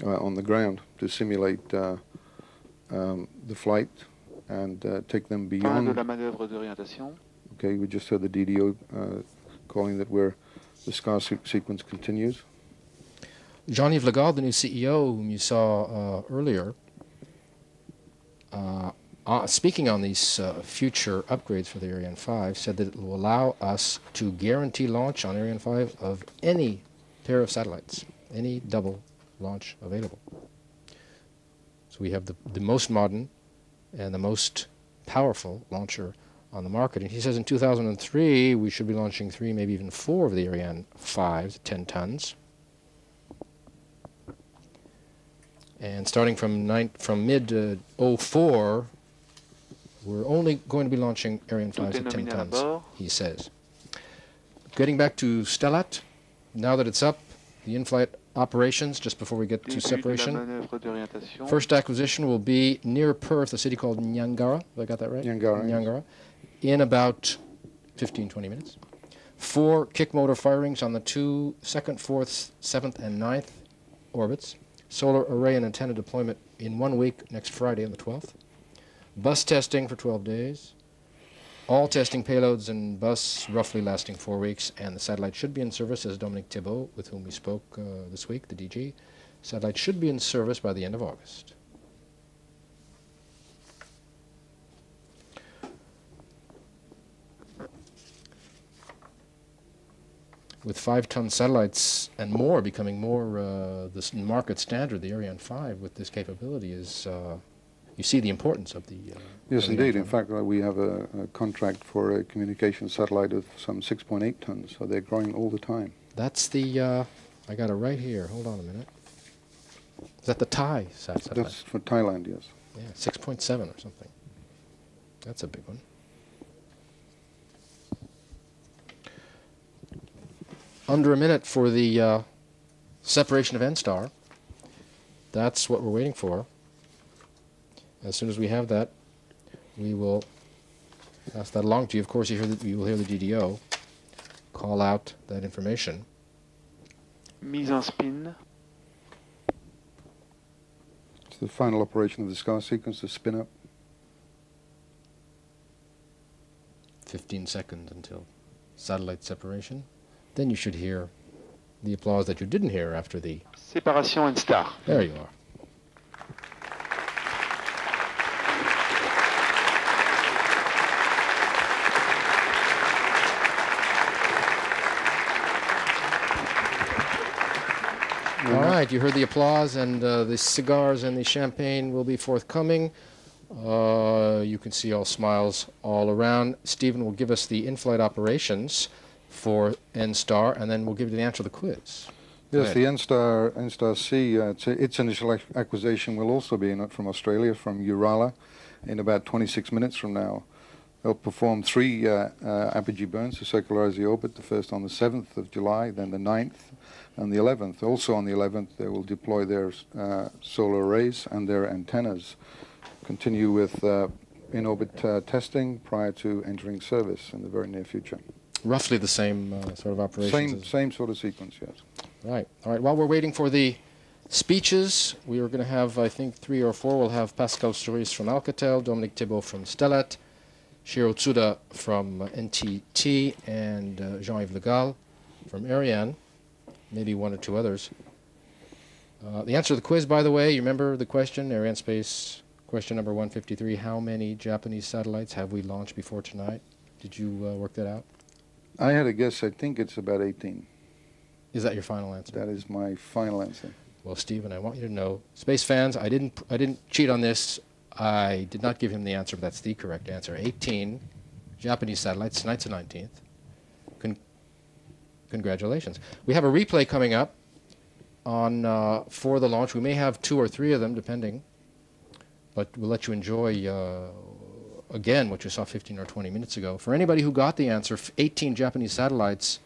on the ground to simulate the flight and take them Fin beyond. de la manœuvre d'orientation. Okay, we just heard the DDO calling that the SCAR sequence continues. Jean-Yves Lagarde, the new CEO, whom you saw earlier, speaking on these future upgrades for the Ariane 5, said that it will allow us to guarantee launch on Ariane 5 of any pair of satellites, any double launch available. So we have the most modern and the most powerful launcher on the market. And he says in 2003 we should be launching 3, maybe even 4 of the Ariane 5s, 10 tons. And starting from mid 04, we're only going to be launching Ariane 5s at 10 tons, he says. Getting back to STELLAT, now that it's up, the in-flight operations, just before we get to separation. First acquisition will be near Perth, a city called Nyangara. Have I got that right? Nyangara. In about 15, 20 minutes. 4 kick motor firings on the 2 2nd, 4th, 7th, and 9th orbits. Solar array and antenna deployment in 1 week, next Friday on the 12th. Bus testing for 12 days. All testing payloads and bus roughly lasting 4 weeks, and the satellite should be in service, as Dominique Thibault, with whom we spoke this week, the DG, Satellite should be in service by the end of August. With 5-ton satellites and more becoming more the market standard, the Ariane 5 with this capability is, you see the importance of the... Yes, indeed. In fact, we have a contract for a communication satellite of some 6.8 tons, so they're growing all the time. That's the, I got it right here. Hold on a minute. Is that the Thai satellite? That's for Thailand, yes. Yeah, 6.7 or something. That's a big one. Under a minute for the separation of N-STAR. That's what we're waiting for. As soon as we have that, we will pass that along to you. Of course, you will hear the DDO call out that information. Mise en spin. It's the final operation of the SCAR sequence, the spin-up. 15 seconds until satellite separation. Then you should hear the applause that you didn't hear after the... Séparation N-STAR. There you are. All right, you heard the applause, and the cigars and the champagne will be forthcoming. You can see all smiles all around. Stephen will give us the in-flight operations for N-STAR, and then we'll give you the answer to the quiz. Yes, the N-STAR C, its initial acquisition will also be from Australia, from Urala, in about 26 minutes from now. They'll perform 3 apogee burns to circularize the orbit, the first on the 7th of July, then the 9th, and the 11th. Also on the 11th, they will deploy their solar arrays and their antennas, continue with in-orbit testing prior to entering service in the very near future. Roughly the same sort of operations. Same sort of sequence, yes. Right. All right. While we're waiting for the speeches, we are going to have, I think, 3 or 4. We'll have Pascal Souris from Alcatel, Dominique Thibault from STELLAT, Shiro Tsuda from NTT, and Jean-Yves Le Gall from Ariane, maybe 1 or 2 others. The answer to the quiz, by the way, you remember the question, Arianespace, question number 153, how many Japanese satellites have we launched before tonight? Did you work that out? I had a guess. I think it's about 18. Is that your final answer? That is my final answer. Well, Stephen, I want you to know, space fans, I didn't cheat on this. I did not give him the answer, but that's the correct answer. 18 Japanese satellites. Tonight's the 19th. Congratulations. We have a replay coming up on for the launch. We may have 2 or 3 of them, depending. But we'll let you enjoy again what you saw 15 or 20 minutes ago. For anybody who got the answer, 18 Japanese satellites,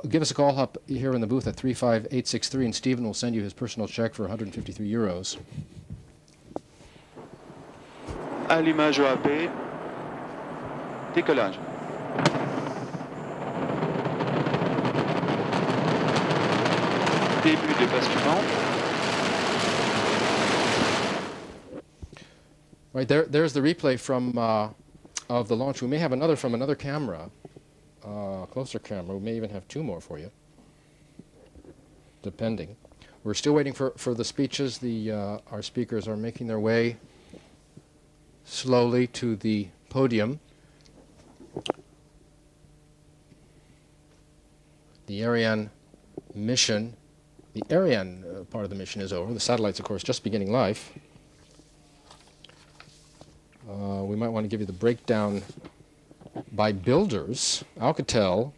give us a call up here in the booth at 35863, and Stephen will send you his personal check for 153 euros. Allumage OAP. Décollage. Début de basculement. Right, there's the replay from of the launch. We may have another from another camera, closer camera. We may even have 2 more for you, depending. We're still waiting for the speeches. Our speakers are making their way slowly to the podium. The Ariane mission, the Ariane part of the mission is over. The satellite's, of course, just beginning life. We might want to give you the breakdown by builders, Alcatel,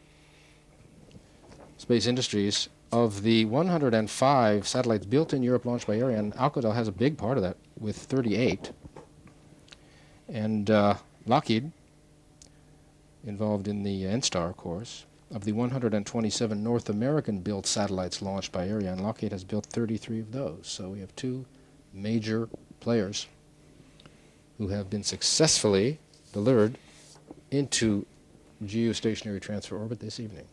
Space Industries, of the 105 satellites built in Europe launched by Ariane. Alcatel has a big part of that with 38. And Lockheed, involved in the N-STAR, of course. Of the 127 North American-built satellites launched by Ariane, Lockheed has built 33 of those. So we have 2 major players who have been successfully delivered into geostationary transfer orbit this evening.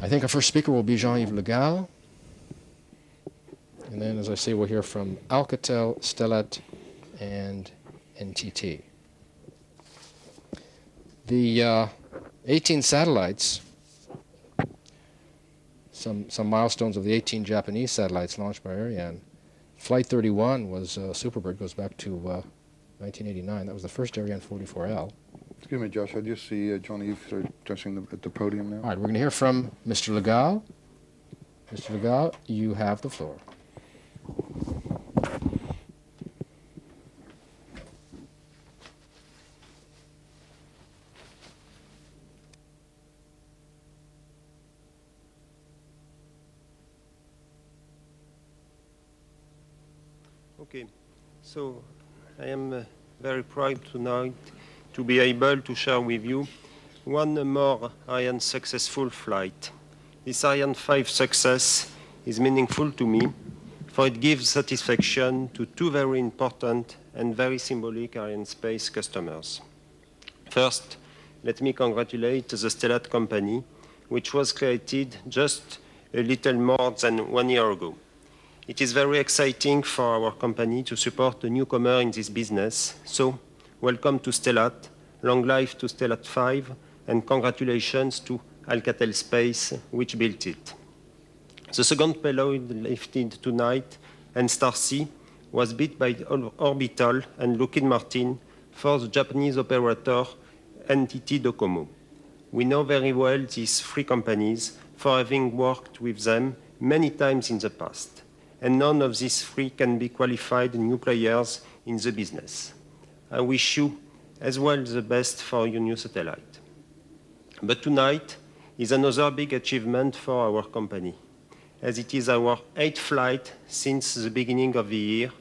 I think our first speaker will be Jean-Yves Le Gall. And then, as I say, we'll hear from Alcatel, STELLAT, and NTT. The 18 satellites some milestones of the 18 Japanese satellites launched by Ariane. Flight 31 was Superbird, goes back to 1989. That was the first Ariane 44L. Excuse me, Josh, I just see Jean-Yves addressing at the podium now. All right, we're going to hear from Mr. Legal. Mr. Legal, you have the floor. Okay, so I am very proud tonight to be able to share with you one more Ariane successful flight. This Ariane 5 success is meaningful to me, for it gives satisfaction to two very important and very symbolic Arianespace customers. First, let me congratulate the STELLAT company, which was created just a little more than 1 year ago. It is very exciting for our company to support a newcomer in this business. So, welcome to STELLAT, long life to STELLAT 5, and congratulations to Eutelsat, which built it. The second payload lifted tonight, N-STAR C, was built by Orbital and Lockheed Martin for the Japanese operator entity DoCoMo. We know very well these three companies for having worked with them many times in the past, and none of these three can be qualified new players in the business. I wish you as well the best for your new satellite. But tonight is another big achievement for our company, as it is our 8th flight since the beginning of the year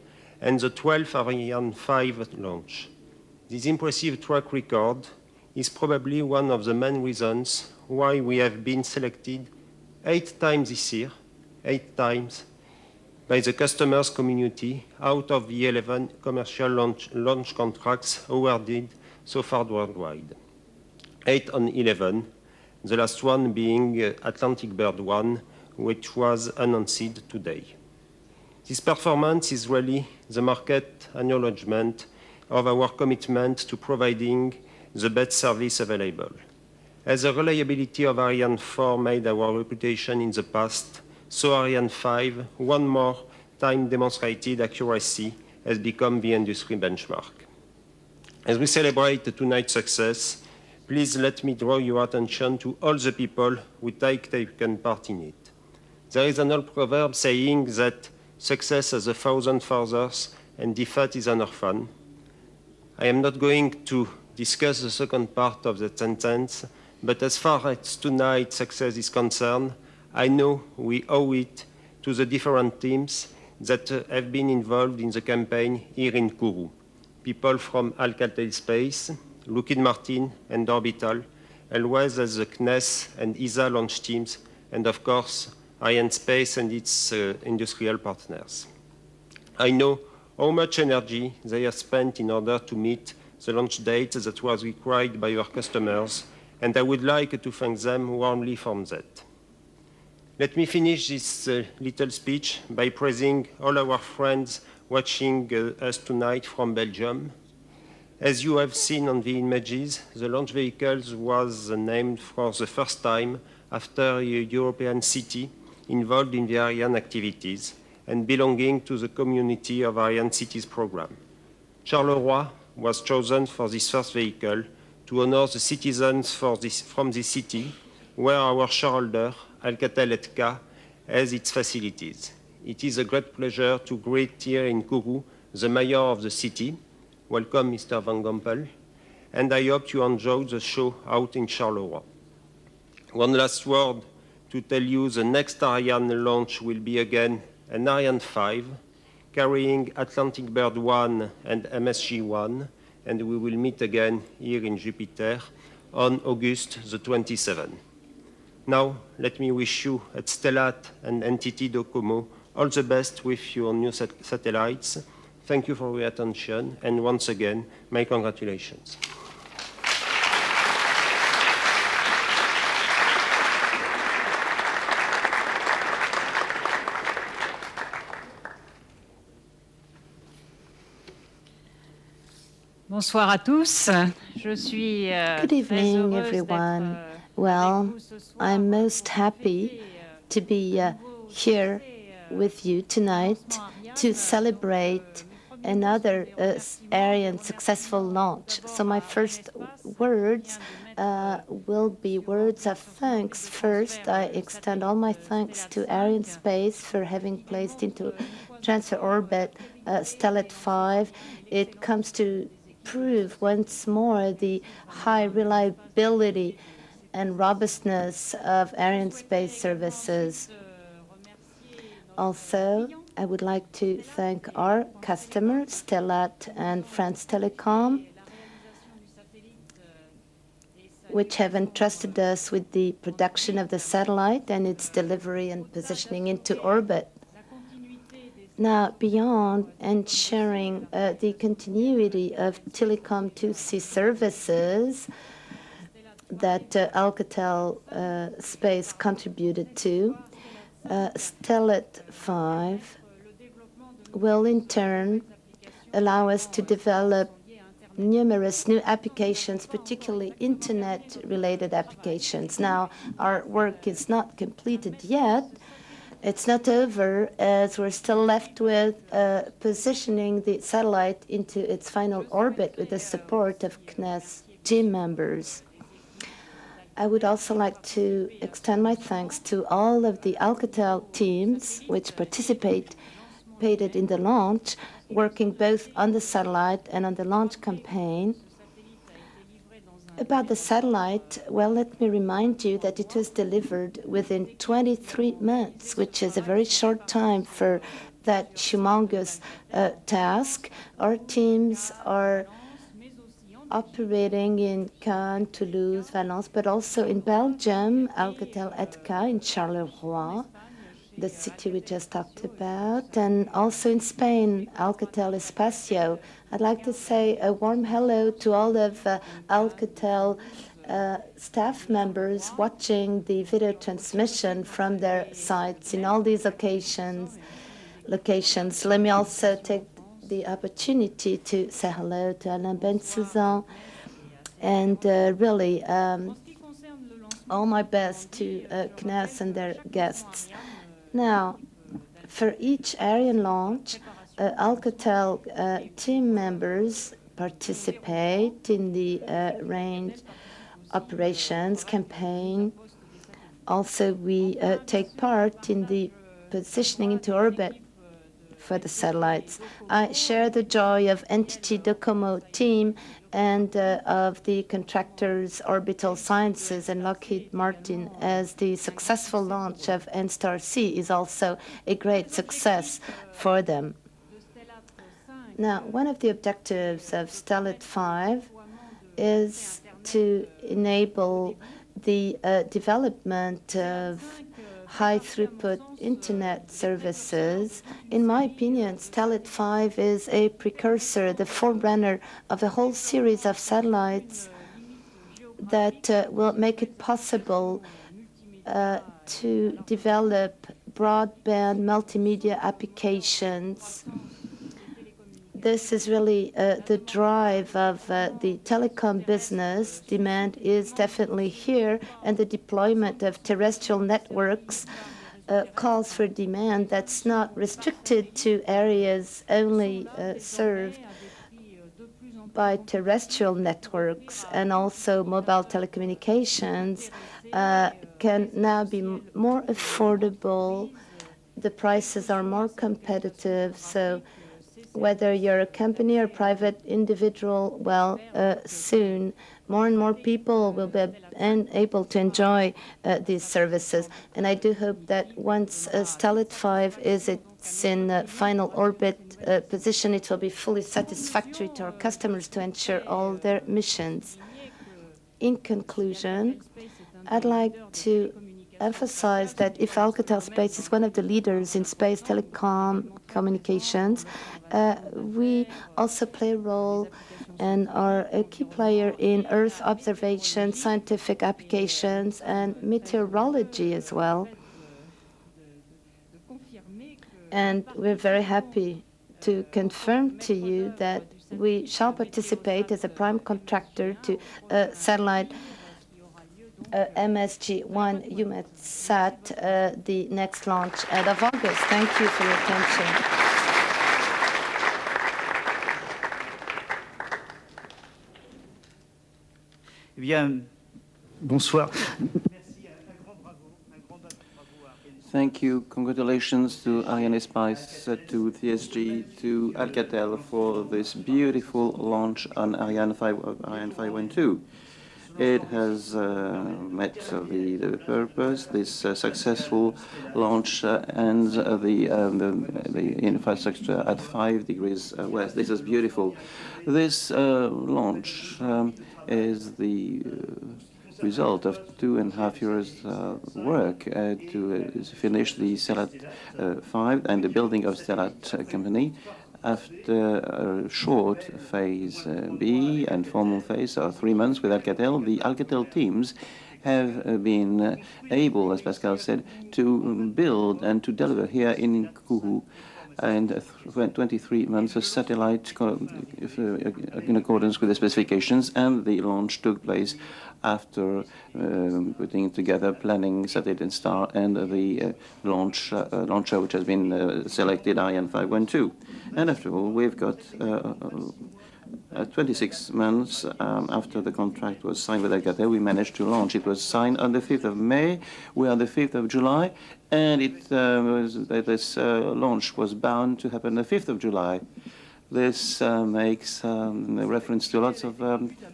and the 12th Ariane 5 launch. This impressive track record is probably one of the main reasons why we have been selected 8 times this year, 8 times, by the customers community out of the 11 commercial launch contracts awarded so far worldwide. 8 on 11, the last one being Atlantic Bird 1, which was announced today. This performance is really the market acknowledgement of our commitment to providing the best service available. As the reliability of Ariane 4 made our reputation in the past, so Ariane 5, one more time demonstrated accuracy, has become the industry benchmark. As we celebrate tonight's success, please let me draw your attention to all the people who taken part in it. There is an old proverb saying that success has 1,000 fathers and defeat is an orphan. I am not going to discuss the second part of that sentence, but as far as tonight's success is concerned, I know we owe it to the different teams that have been involved in the campaign here in Kourou. People from Eutelsat, Lockheed Martin and Orbital, as well as the CNES and ESA launch teams, and of course, Arianespace and its industrial partners. I know how much energy they have spent in order to meet the launch date that was required by our customers, and I would like to thank them warmly for that. Let me finish this little speech by praising all our friends watching us tonight from Belgium. As you have seen on the images, the launch vehicle was named for the first time after a European city involved in the Ariane activities and belonging to the community of Ariane Cities program. Charleroi was chosen for this first vehicle to honor the citizens from this city, where our shareholder, Alcatel-Lucent, has its facilities. It is a great pleasure to greet here in Kourou the mayor of the city. Welcome, Mr. Van Gompel, and I hope you enjoyed the show out in Charleroi. One last word to tell you the next Ariane launch will be again an Ariane 5, carrying Atlantic Bird 1 and MSG-1, and we will meet again here in Jupiter on August the 27th. Now, let me wish you at STELLAT and entity DoCoMo all the best with your new satellites. Thank you for your attention, and once again, my congratulations. Bonsoir à tous. Je suis Good evening, everyone. Well, I'm most happy to be here with you tonight to celebrate another Ariane successful launch. So my first words will be words of thanks. First, I extend all my thanks to Arianespace for having placed into transfer orbit STELLAT 5. It comes to prove once more the high reliability and robustness of Arianespace services. Also, I would like to thank our customers, STELLAT and France Telecom, which have entrusted us with the production of the satellite and its delivery and positioning into orbit. Now, beyond ensuring the continuity of Telecom 2C services that Alcatel Space contributed to, STELLAT 5 will in turn allow us to develop numerous new applications, particularly internet-related applications. Now, our work is not completed yet. It's not over, as we're still left with positioning the satellite into its final orbit with the support of CNES team members. I would also like to extend my thanks to all of the Alcatel teams which participated in the launch, working both on the satellite and on the launch campaign. About the satellite, well, let me remind you that it was delivered within 23 months, which is a very short time for that humongous task. Our teams are operating in Cannes, Toulouse, Valence, but also in Belgium, Alcatel ETCA in Charleroi, the city we just talked about, and also in Spain, Alcatel Espacio. I'd like to say a warm hello to all of Alcatel staff members watching the video transmission from their sites in all these locations. Let me also take the opportunity to say hello to Alain Bensouzan and really all my best to CNES and their guests. Now, for each Ariane launch, Alcatel team members participate in the range operations campaign. Also, we take part in the positioning into orbit for the satellites. I share the joy of entity DoCoMo team and of the contractors Orbital Sciences and Lockheed Martin, as the successful launch of N-STAR C is also a great success for them. Now, one of the objectives of STELLAT 5 is to enable the development of high-throughput internet services. In my opinion, STELLAT 5 is a precursor, the forerunner of a whole series of satellites that will make it possible to develop broadband multimedia applications. This is really the drive of the telecom business. Demand is definitely here, and the deployment of terrestrial networks calls for demand that's not restricted to areas only served by terrestrial networks, and also mobile telecommunications can now be more affordable. The prices are more competitive, so whether you're a company or private individual, well, soon more and more people will be able to enjoy these services. And I do hope that once STELLAT 5 is in final orbit position, it will be fully satisfactory to our customers to ensure all their missions. In conclusion, I'd like to emphasize that if Alcatel Space is one of the leaders in space telecommunications, we also play a role and are a key player in Earth observation, scientific applications, and meteorology as well. And we're very happy to confirm to you that we shall participate as a prime contractor to satellite MSG-1 Eutelsat the next launch end of August. Thank you for your attention. Eh bien, bonsoir. Thank you. Congratulations to Arianespace, to TSG, to Alcatel for this beautiful launch on Ariane 512. It has met the purpose. This successful launch ends the infrastructure at 5 degrees west. This is beautiful. This launch is the result of 2.5 years work to finish the STELLAT 5 and the building of STELLAT company. After a short phase B and formal phase of 3 months with Alcatel, the Alcatel teams have been able, as Pascal said, to build and to deliver here in Kourou and 23 months of satellite in accordance with the specifications, and the launch took place after putting together planning Satellite and Star and the launcher which has been selected, Ariane 512. And after all, we've got 26 months after the contract was signed with Alcatel, we managed to launch. It was signed on the 5th of May. We are on the 5th of July, and this launch was bound to happen the 5th of July. This makes a reference to lots of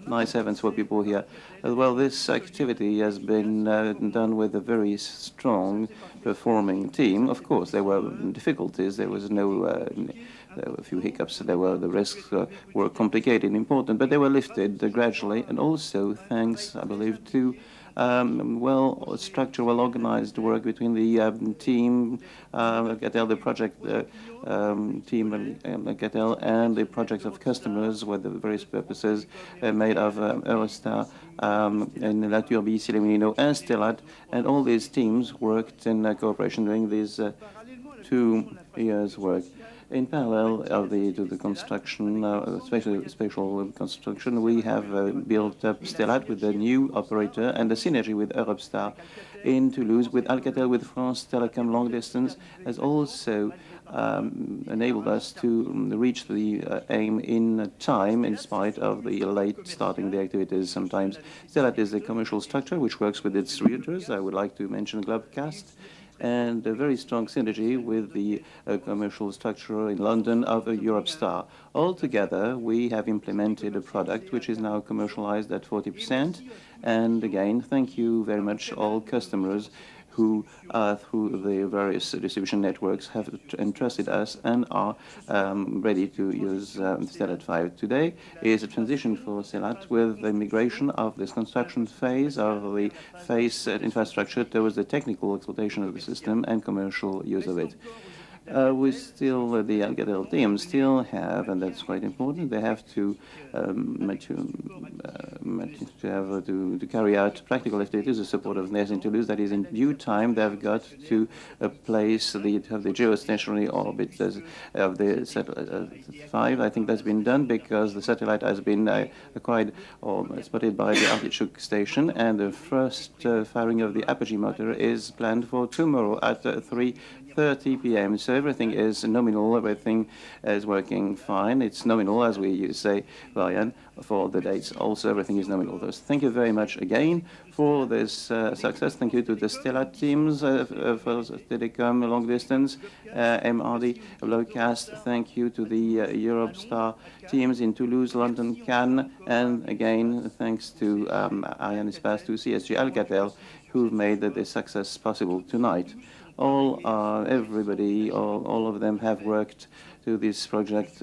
nice events for people here. Well, this activity has been done with a very strong performing team. Of course, there were difficulties. There was no... There were a few hiccups. The risks were complicated and important, but they were lifted gradually, and also thanks, I believe, to well-structured, well-organized work between the team, Alcatel, the project team, Alcatel, and the projects of customers with the various purposes made of Eurostar, and La Turbie, Cilemolino, and Stellat, and all these teams worked in cooperation during these 2 years' work. In parallel to the construction, spatial construction, we have built up Stellat with a new operator and the synergy with Eurostar in Toulouse, with Alcatel, with France Telecom long distance, has also enabled us to reach the aim in time, in spite of the late starting the activities sometimes. Stellat is a commercial structure which works with its distributors. I would like to mention Globecast, and a very strong synergy with the commercial structure in London of Eurostar. Altogether, we have implemented a product which is now commercialized at 40%. And again, thank you very much, all customers who, through the various distribution networks, have entrusted us and are ready to use Stellat 5. Today is a transition for Stellat with the migration of this construction phase of the phase infrastructure towards the technical exploitation of the system and commercial use of it. We still, the Alcatel team still have, and that's quite important, they have to carry out practical activities, the support of NES in Toulouse. That is, in due time, they've got to place the geostationary orbit of the satellite 5. I think that's been done because the satellite has been acquired or spotted by the Artichoke station, and the first firing of the apogee motor is planned for tomorrow at 3:30 p.m. So everything is nominal, everything is working fine. It's nominal, as we say, Ariane, for the dates. Also, everything is nominal. Thank you very much again for this success. Thank you to the Stellat teams for Telecom long distance, MRD, Globecast. Thank you to the Eurostar teams in Toulouse, London, Cannes, and again, thanks to Arianespace, to CSG, Alcatel, who've made this success possible tonight. Everybody, all of them have worked to this project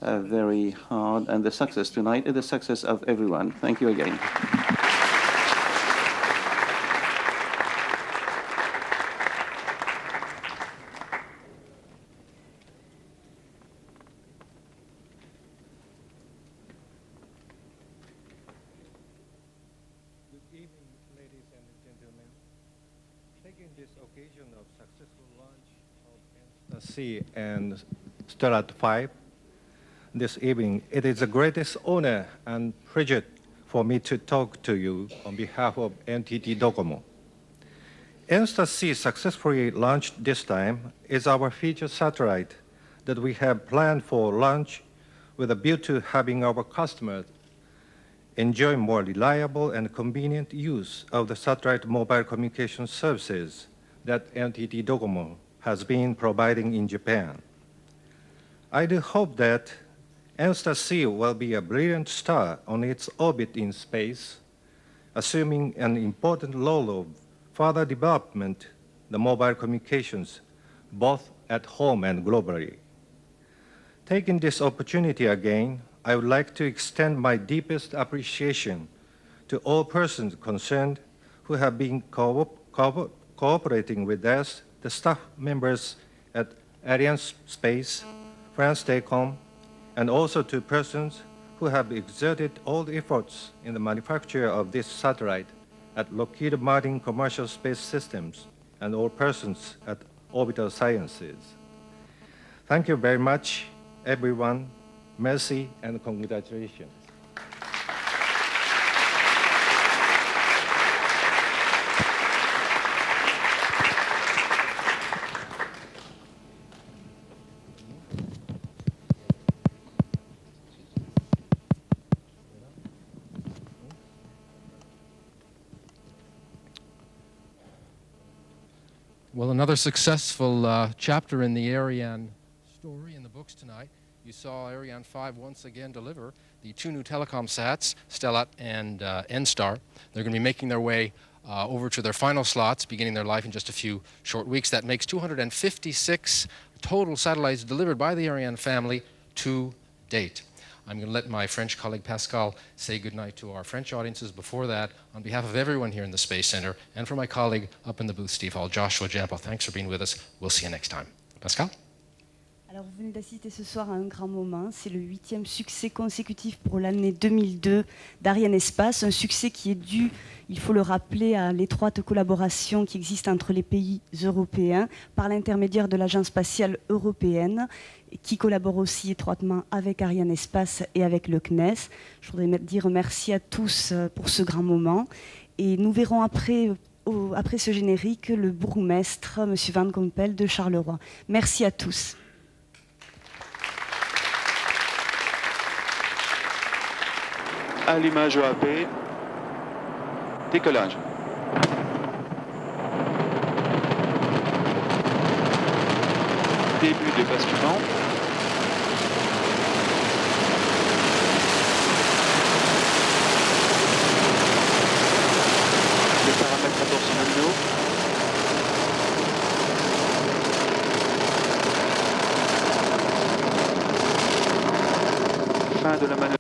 very hard, and the success tonight is the success of everyone. Thank you again. C and STELLAT 5 this evening. It is the greatest honor and pleasure for me to talk to you on behalf of NTT DoCoMo. N-STAR C successfully launched this time is our feature satellite that we have planned for launch with a view to having our customers enjoy more reliable and convenient use of the satellite mobile communication services that NTT DoCoMo has been providing in Japan. I do hope that N-STAR C will be a brilliant star on its orbit in space, assuming an important role of further development the mobile communications, both at home and globally. Taking this opportunity again, I would like to extend my deepest appreciation to all persons concerned who have been cooperating with us, the staff members at Arianespace, France Telecom, and also to persons who have exerted all the efforts in the manufacture of this satellite at Lockheed Martin Commercial Space Systems, and all persons at Orbital Sciences. Thank you very much, everyone. Merci and congratulations. Well, another successful chapter in the Ariane story in the books tonight. You saw Ariane 5 once again deliver the two new telecom sats, STELLAT and N-STAR. They're going to be making their way over to their final slots, beginning their life in just a few short weeks. That makes 256 total satellites delivered by the Ariane family to date. I'm going to let my French colleague Pascal say goodnight to our French audiences. Before that, on behalf of everyone here in the Space Center, and for my colleague up in the booth, Steve Hall, Joshua Jampa, thanks for being with us. We'll see you next time. Pascal? Alors, vous venez d'assister ce soir à un grand moment. C'est le 8e succès consécutif pour l'année 2002 d'Arianespace, un succès qui est dû, il faut le rappeler, à l'étroite collaboration qui existe entre les pays européens par l'intermédiaire de l'Agence spatiale européenne, qui collabore aussi étroitement avec Arianespace et avec le CNES. Je voudrais dire merci à tous pour ce grand moment. Et nous verrons après ce générique le bourgmestre, M. Van Gompel de Charleroi. Merci à tous. Allumage OAP, décollage. Début de basculement. Les paramètres à bord sont nominaux. Fin de la manœuvre.